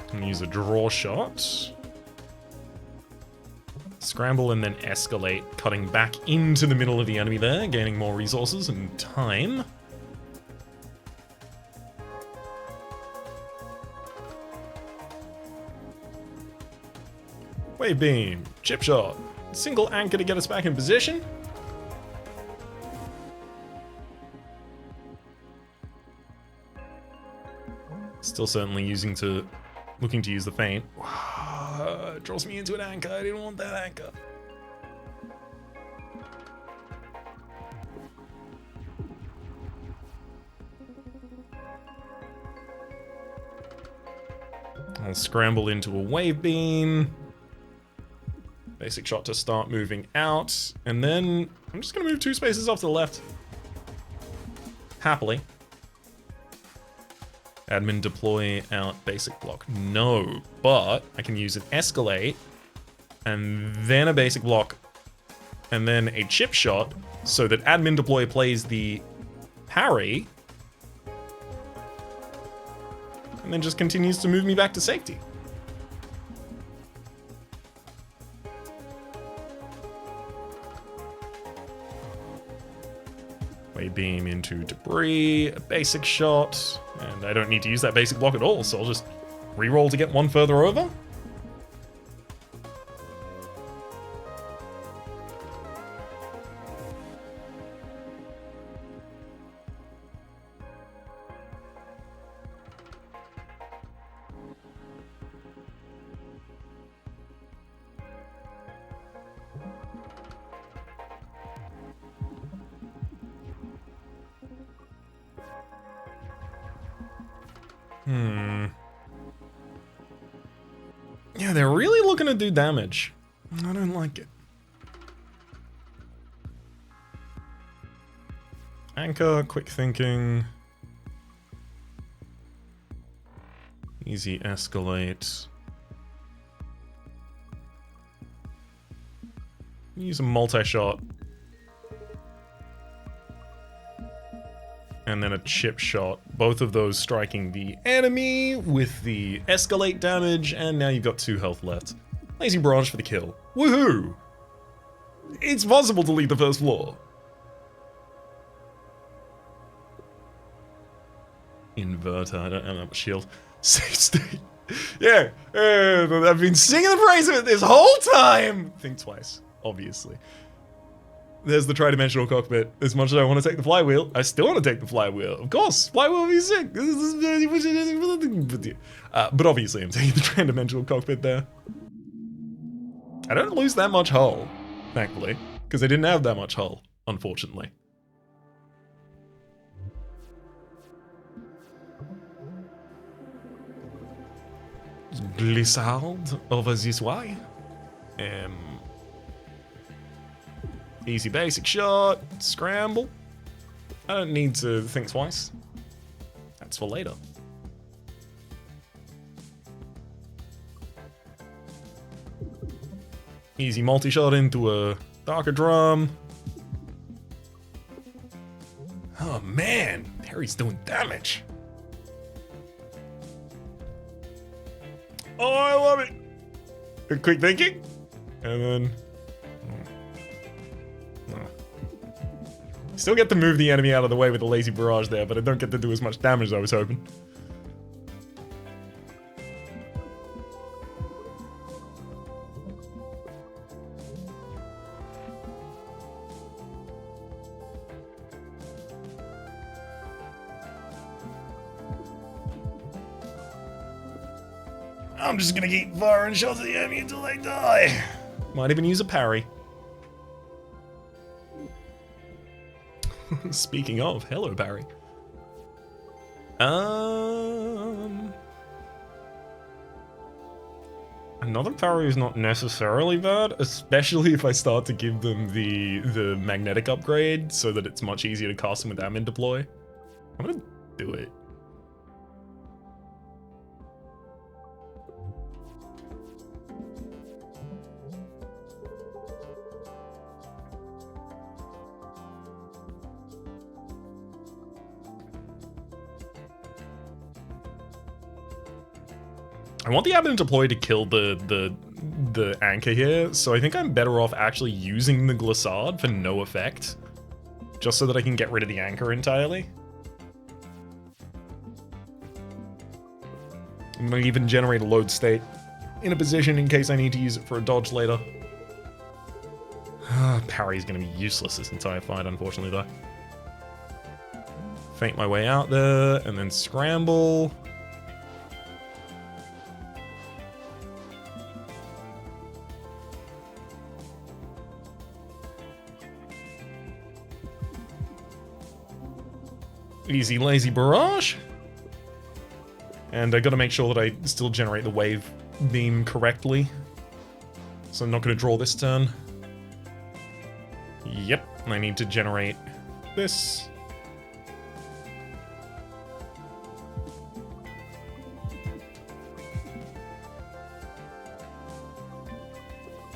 I'm gonna use a draw shot. Scramble and then escalate, cutting back into the middle of the enemy there, gaining more resources and time. Wave beam, chip shot, single anchor to get us back in position. Still certainly looking to use the feint. It draws me into an anchor. I didn't want that anchor. I'll scramble into a wave beam. Basic shot to start moving out. And then I'm just going to move 2 spaces off to the left. Happily. Admin deploy out basic block. No, but I can use an escalate and then a basic block and then a chip shot so that admin deploy plays the parry and then just continues to move me back to safety. Wave beam into debris, a basic shot, and I don't need to use that basic block at all, so I'll just re-roll to get 1 further over. Yeah, they're really looking to do damage. I don't like it. Anchor, quick thinking. Easy escalate. Use a multi-shot. And then a chip shot. Both of those striking the enemy with the escalate damage, and now you've got 2 health left. Lazy Barrage for the kill. Woohoo! It's possible to leave the first floor. Inverter, I don't have that much shield. Safe state. Yeah, I've been singing the praise of it this whole time! Think twice, obviously. There's the tridimensional cockpit. As much as I want to take the flywheel, I still want to take the flywheel. Of course, flywheel would be sick. But obviously I'm taking the tridimensional cockpit there. I don't lose that much hull, thankfully, because I didn't have that much hull, unfortunately. glissade over this way. Easy basic shot, scramble. I don't need to think twice. That's for later. Easy multi-shot into a darker drum. Oh man, Harry's doing damage. Oh, I love it. Quick thinking. And then... Still get to move the enemy out of the way with a lazy barrage there, but I don't get to do as much damage as I was hoping. I'm just gonna keep firing shots at the enemy until they die. Might even use a parry. Speaking of, hello Barry. Another parry is not necessarily bad, especially if I start to give them the magnetic upgrade so that it's much easier to cast them with admin deploy. I'm gonna do it. I want the admin deploy to kill the anchor here, so I think I'm better off actually using the glissade for no effect, just so that I can get rid of the anchor entirely. I'm gonna even generate a load state in a position in case I need to use it for a dodge later. Parry's gonna be useless this entire fight, unfortunately, though. Feint my way out there, and then scramble. Easy lazy barrage. And I gotta make sure that I still generate the wave beam correctly. So I'm not gonna draw this turn. Yep, I need to generate this.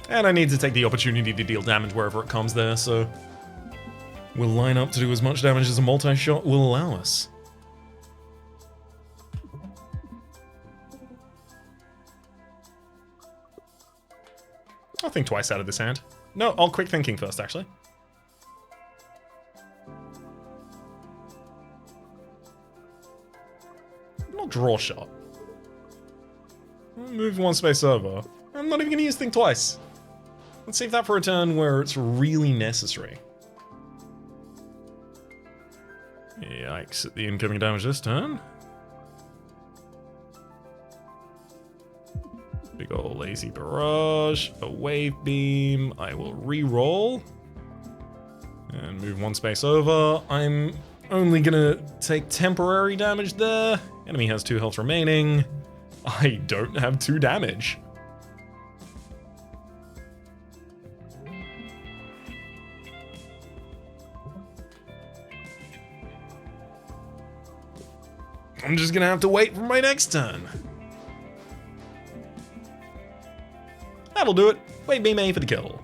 And I need to take the opportunity to deal damage wherever it comes there, so we'll line up to do as much damage as a multi-shot will allow us. I'll think twice out of this hand. No, I'll quick thinking first, actually. Not draw shot. Move one space over. I'm not even going to use think twice. Let's save that for a turn where it's really necessary. Yikes at the incoming damage this turn. Big ol' lazy barrage, a wave beam, I will re-roll. And move one space over. I'm only gonna take temporary damage there. Enemy has 2 health remaining. I don't have 2 damage. I'm just gonna have to wait for my next turn. That'll do it. Wave beam A for the kill.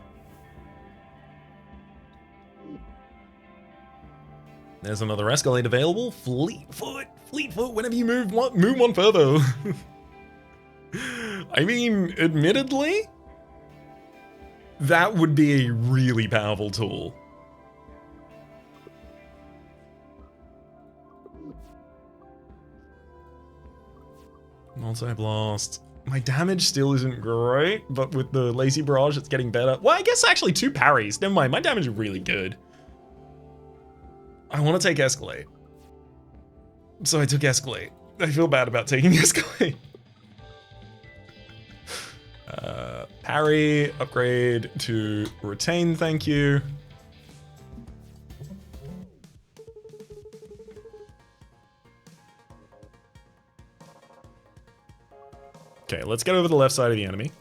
There's another Escalade available. Fleetfoot, whenever you move one further. I mean, admittedly, that would be a really powerful tool. Multi-blast. My damage still isn't great, but with the lazy barrage, it's getting better. Well, I guess actually 2 parries. Never mind, my damage is really good. I want to take Escalate. So I took Escalate. I feel bad about taking Escalate. Parry, upgrade to retain, thank you. Okay, let's get over the left side of the enemy.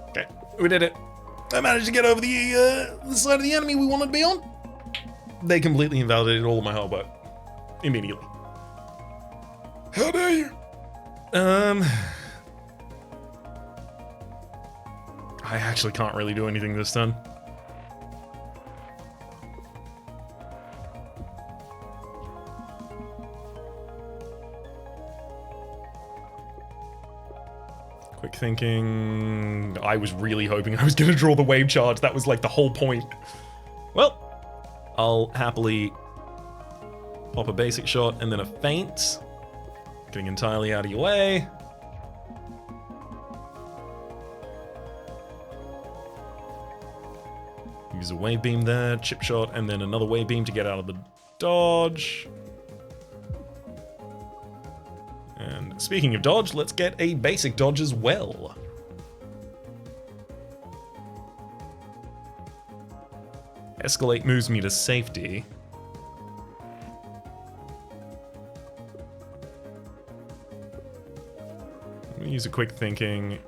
Okay, we did it. I managed to get over the side of the enemy we wanted to be on. They completely invalidated all of my hard work. Immediately. How dare you? I actually can't really do anything this turn. Quick thinking. I was really hoping I was going to draw the wave charge. That was like the whole point. Well, I'll happily pop a basic shot and then a feint. Getting entirely out of your way. Use a wave beam there, chip shot, and then another wave beam to get out of the dodge. And speaking of dodge, let's get a basic dodge as well. Escalate moves me to safety. Let me use a quick thinking.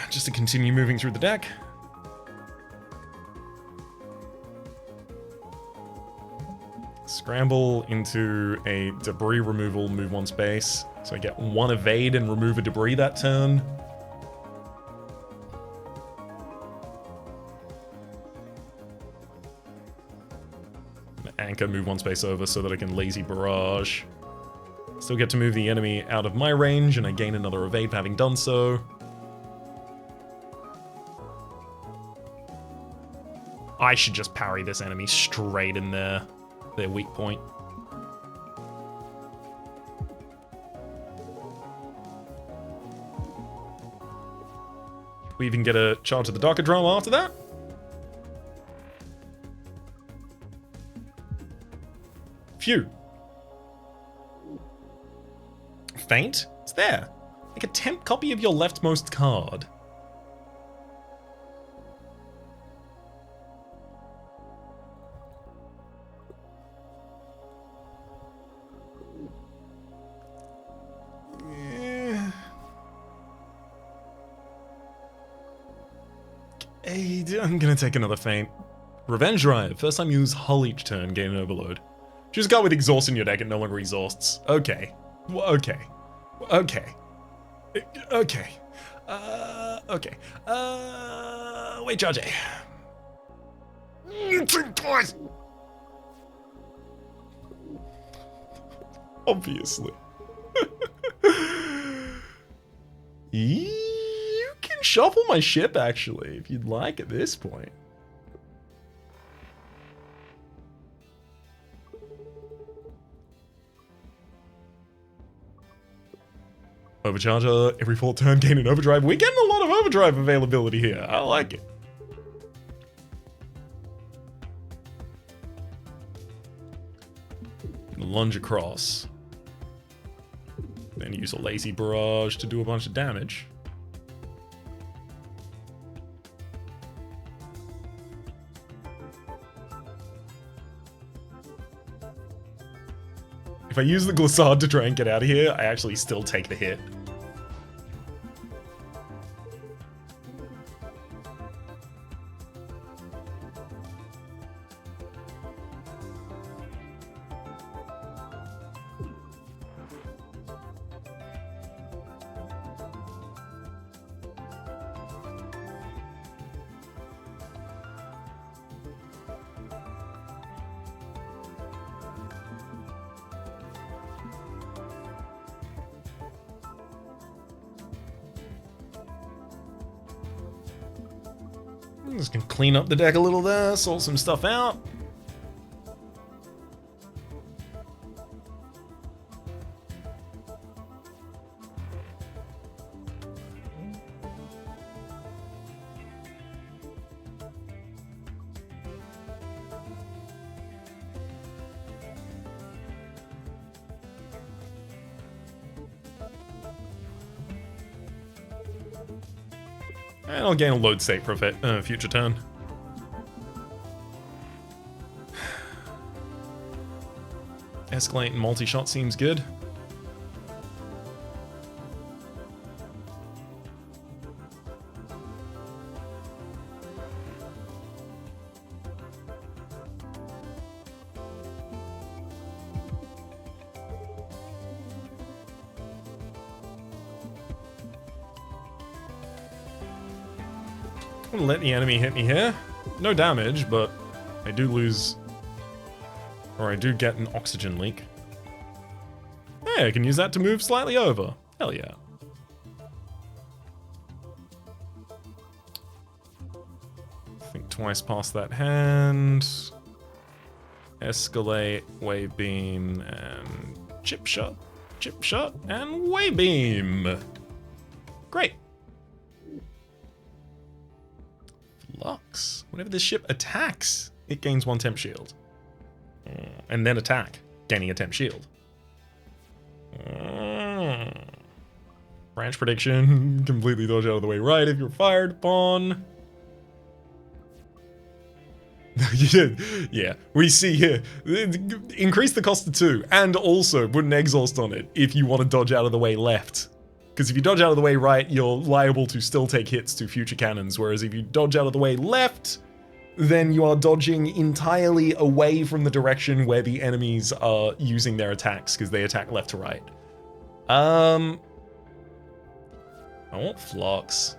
Just to continue moving through the deck. Scramble into a debris removal, move one space. So I get one evade and remove a debris that turn. Anchor, move one space over so that I can lazy barrage. Still get to move the enemy out of my range, and I gain another evade for having done so. I should just parry this enemy straight in their weak point. We even get a charge of the Darker Drama after that. Phew. Feint? It's there. Like a temp copy of your leftmost card. I'm gonna take another feint. Revenge Drive. First time you use Hull each turn, gain an overload. Choose a card with exhaust in your deck and no longer exhausts. Okay. Okay. Okay. Okay. Okay. Wait, Charge. Think twice. Obviously. You can shuffle my ship, actually, if you'd like at this point. Overcharger, every 4 turn, gain an overdrive. We're getting a lot of overdrive availability here. I like it. Lunge across. Then use a lazy barrage to do a bunch of damage. If I use the glissade to try and get out of here, I actually still take the hit. Just gonna clean up the deck a little there, sort some stuff out. And I'll gain a load state for a future turn. Escalate and multi-shot seems good. I'm gonna let the enemy hit me here. No damage, but I do lose... Or I do get an oxygen leak. Hey, I can use that to move slightly over. Hell yeah. Think twice past that hand. Escalate, wave beam, and chip shot, and wave beam. Great. Flux. Whenever this ship attacks, it gains 1 temp shield. And then attack, gaining a temp shield. Branch prediction, completely dodge out of the way right if you're fired upon. Yeah, we see here, increase the cost to 2, and also put an exhaust on it if you want to dodge out of the way left. Because if you dodge out of the way right, you're liable to still take hits to future cannons, whereas if you dodge out of the way left, then you are dodging entirely away from the direction where the enemies are using their attacks, because they attack left to right. I want Flux.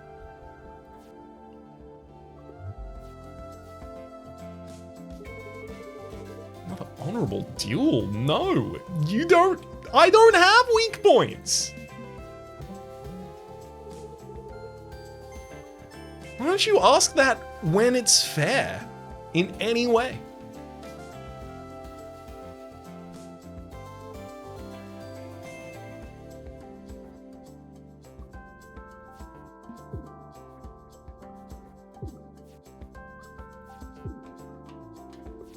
Not an honorable duel, no. You don't, I don't have weak points. Why don't you ask that when it's fair, in any way?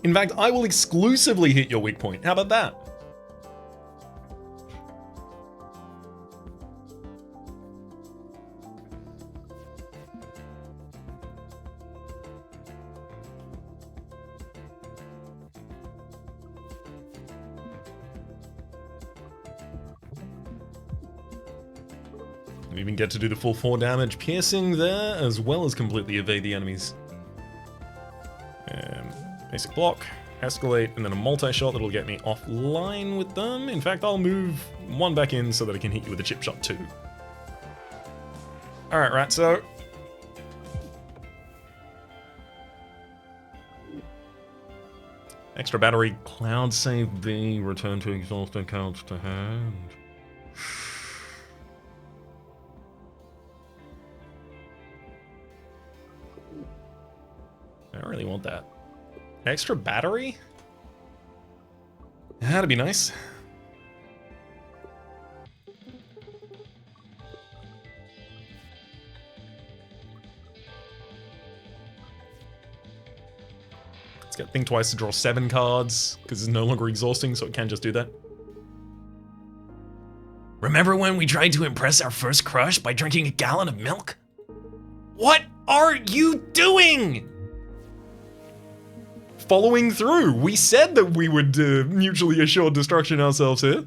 In fact, I will exclusively hit your weak point. How about that? We even get to do the full 4 damage piercing there, as well as completely evade the enemies. Basic block, escalate, and then a multi-shot that'll get me offline with them. In fact, I'll move 1 back in so that I can hit you with a chip shot too. Alright, Ratso. Extra battery, cloud save B, return to exhaust accounts to hand. I don't really want that. Extra battery? That'd be nice. It's got to think twice to draw 7 cards, because it's no longer exhausting, so it can just do that. Remember when we tried to impress our first crush by drinking a gallon of milk? What are you doing? Following through. We said that we would mutually assured destruction ourselves here.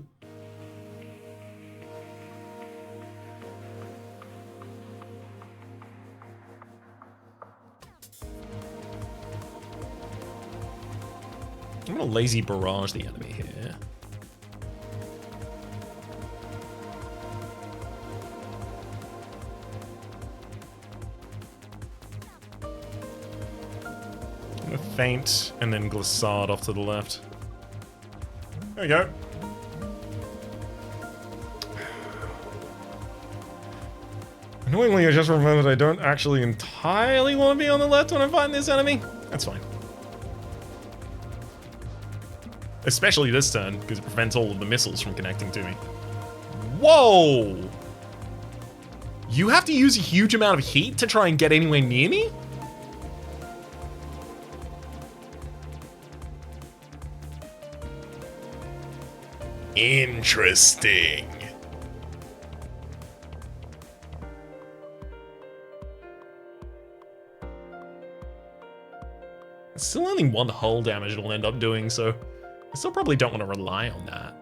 I'm gonna lazy barrage the enemy here. Feint, and then glissade off to the left. There we go. Annoyingly, I just remembered I don't actually entirely want to be on the left when I'm fighting this enemy. That's fine. Especially this turn, because it prevents all of the missiles from connecting to me. Whoa! You have to use a huge amount of heat to try and get anywhere near me? Interesting. It's still only 1 hull damage it'll end up doing, so I still probably don't want to rely on that.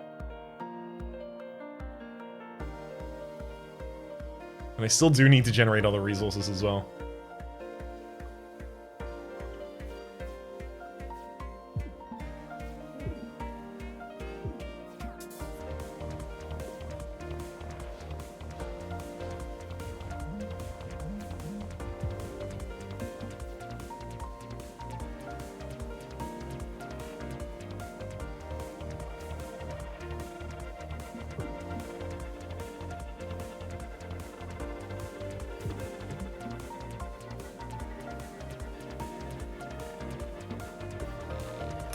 And I still do need to generate other resources as well.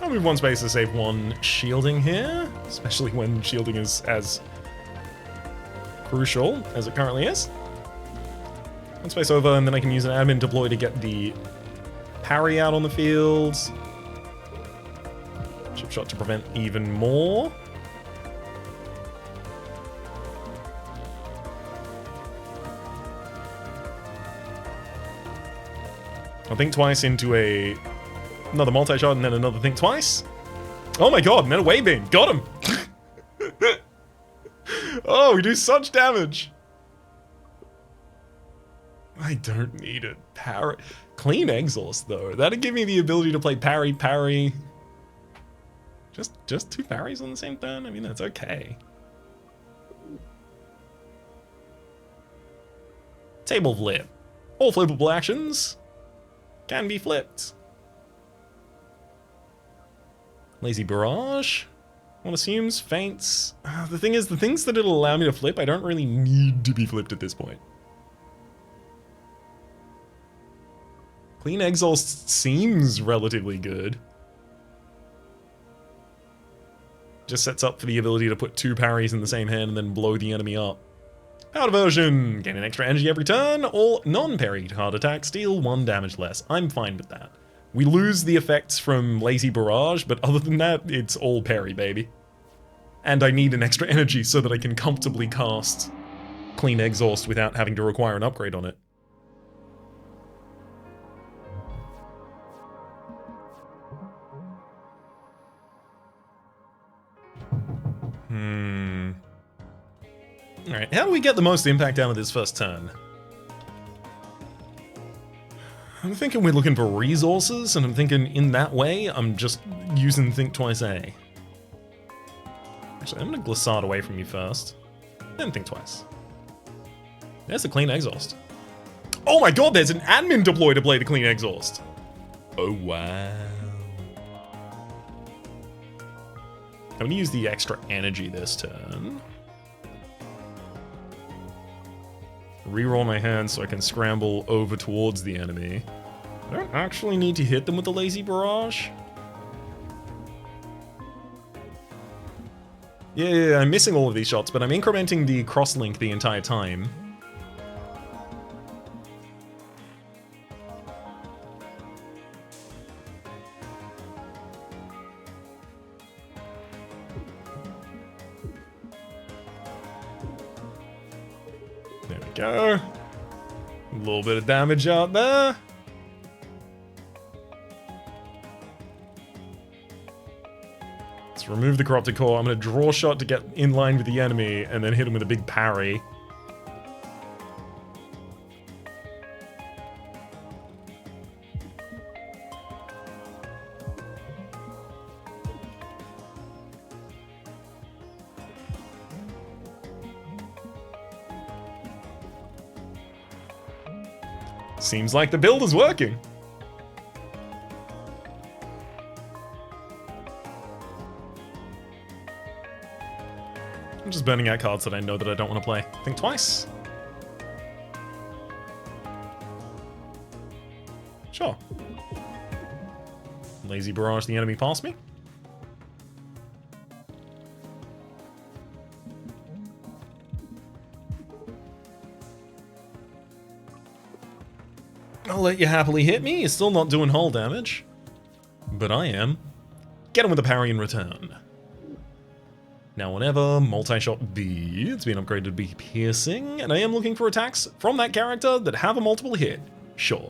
I'll move 1 space to save 1 shielding here, especially when shielding is as crucial as it currently is. 1 space over, and then I can use an admin deploy to get the parry out on the field. Chip shot to prevent even more. I'll think twice into another multi-shot and then another think twice. Oh my god, and then a wave beam. Got him! Oh, we do such damage. I don't need a parry. Clean exhaust though. That'd give me the ability to play parry. Just 2 parries on the same turn? I mean, that's okay. Table flip. All flippable actions can be flipped. Lazy barrage. One assumes faints. The thing is, the things that it'll allow me to flip, I don't really need to be flipped at this point. Clean exhaust seems relatively good. Just sets up for the ability to put 2 parries in the same hand and then blow the enemy up. Power version. Gain an extra energy every turn, or non-parried hard attacks deal 1 damage less. I'm fine with that. We lose the effects from Lazy Barrage, but other than that, it's all parry, baby. And I need an extra energy so that I can comfortably cast Clean Exhaust without having to require an upgrade on it. Alright, how do we get the most impact out of this first turn? I'm thinking we're looking for resources, and I'm thinking in that way, I'm just using Think Twice A. Actually, I'm gonna glissade away from you first, then Think Twice. There's the Clean Exhaust. Oh my god, there's an admin deploy to play the Clean Exhaust! Oh wow. I'm gonna use the extra energy this turn. Reroll my hand so I can scramble over towards the enemy. I don't actually need to hit them with the Lazy Barrage. Yeah, I'm missing all of these shots, but I'm incrementing the crosslink the entire time. There we go. A little bit of damage out there. Let's remove the corrupted core. I'm going to draw shot to get in line with the enemy and then hit him with a big parry. Seems like the build is working. I'm just burning out cards that I know that I don't want to play. Think twice. Sure. Lazy Barrage the enemy past me. I'll let you happily hit me. You're still not doing hull damage. But I am. Get him with a parry in return. Now whenever, multi-shot B, it's been upgraded to be piercing, and I am looking for attacks from that character that have a multiple hit. Sure.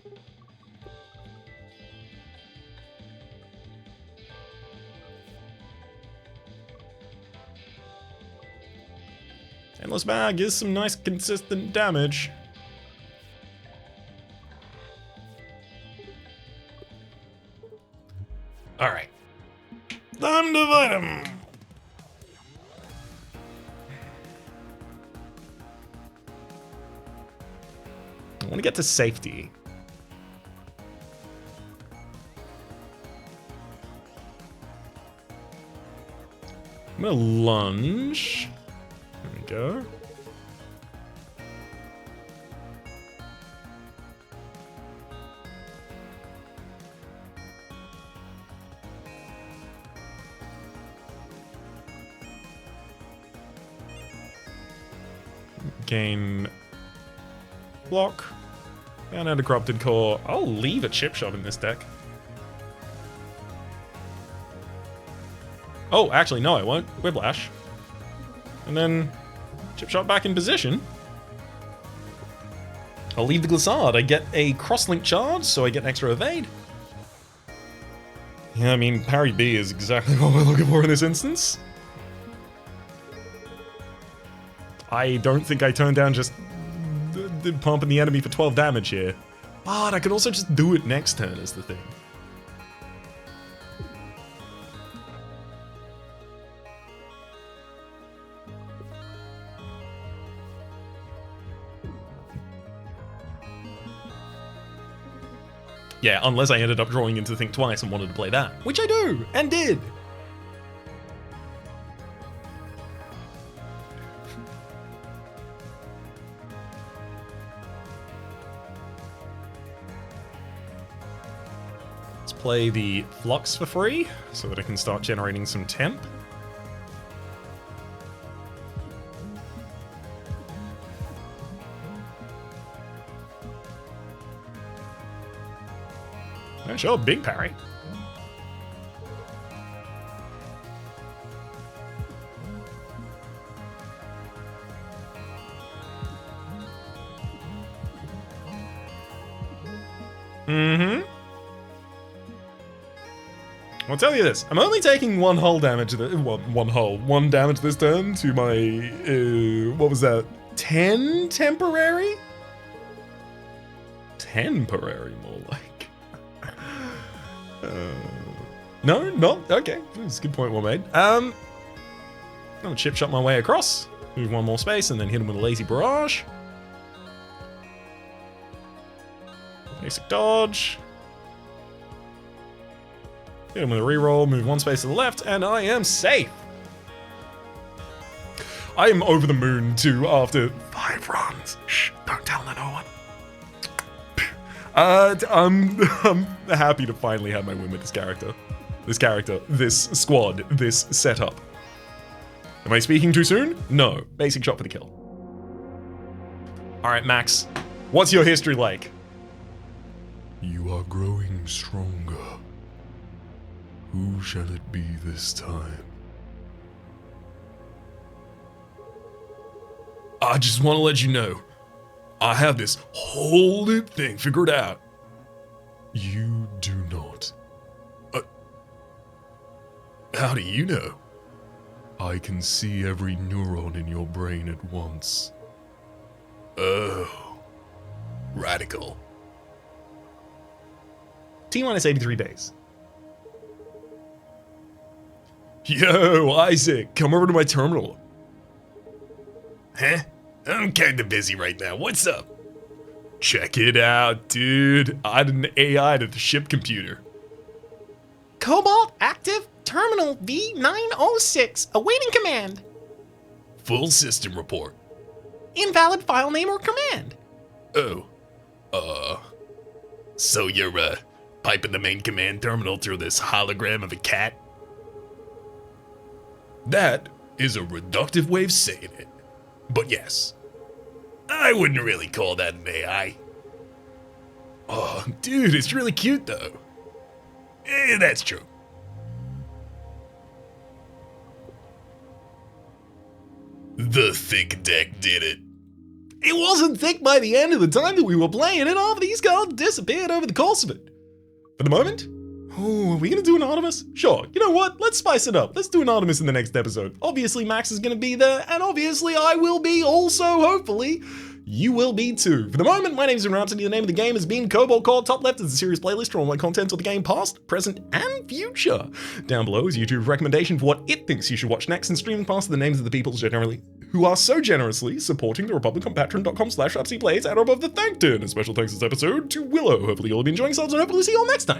Endless Mag is some nice consistent damage. Alright. Time to fight him! I want to get to safety. I'm gonna lunge. There we go. Gain block. And a corrupted core. I'll leave a chip shot in this deck. Oh, actually, no, I won't. Whiplash. And then chip shot back in position. I'll leave the Glissade. I get a crosslink charge, so I get an extra evade. Yeah, I mean, parry B is exactly what we're looking for in this instance. I don't think I turned down just pumping the enemy for 12 damage here. But I could also just do it next turn is the thing. Yeah, unless I ended up drawing into Think Twice and wanted to play that. Which I do, and did! Let's play the Flux for free, so that I can start generating some temp. Yeah, sure, big parry. I'll tell you this, I'm only taking one hull damage, one damage this turn to my, what was that, 10 temporary? Temporary, more like. No, not okay. That's a good point well made. I'm gonna chip shot my way across, move one more space, and then hit him with a lazy barrage. Basic dodge. Hit him with a reroll, move one space to the left, and I am safe. I am over the moon too after 5 runs. Shh, don't tell no one. I'm happy to finally have my win with this character. This squad, this setup. Am I speaking too soon? No. Basic shot for the kill. Alright, Max. What's your history like? You are growing stronger. Who shall it be this time? I just want to let you know, I have this whole loop thing figured out. You do not. How do you know? I can see every neuron in your brain at once. Oh. Radical. T-minus 83 days. Yo, Isaac, come over to my terminal. Huh? I'm kinda busy right now. What's up? Check it out, dude. I did an AI to the ship computer. Cobalt active terminal V906 awaiting command. Full system report. Invalid file name or command. Oh. So you're, piping the main command terminal through this hologram of a cat? That is a reductive way of saying it. But yes, I wouldn't really call that an AI. Oh, dude, it's really cute though. That's true. The thick deck did it. It wasn't thick by the end of the time that we were playing, and all of these cards disappeared over the course of it. For the moment, Oh, are we gonna do an Artemis? Sure, you know what? Let's spice it up. Let's do an Artemis in the next episode. Obviously, Max is gonna be there, and obviously I will be also, hopefully. You will be too. For the moment, my name is Rhapsody. The name of the game has been Cobalt Core. Top left is a series playlist for all my content of the game past, present, and future. Down below is YouTube's recommendation for what it thinks you should watch next, and streaming past are the names of the people generally who are so generously supporting the Republic on patreon.com/RhapsodyPlays and above the thank tin. A special thanks this episode to Willow. Hopefully you'll be enjoying yourselves, and hopefully see you all next time.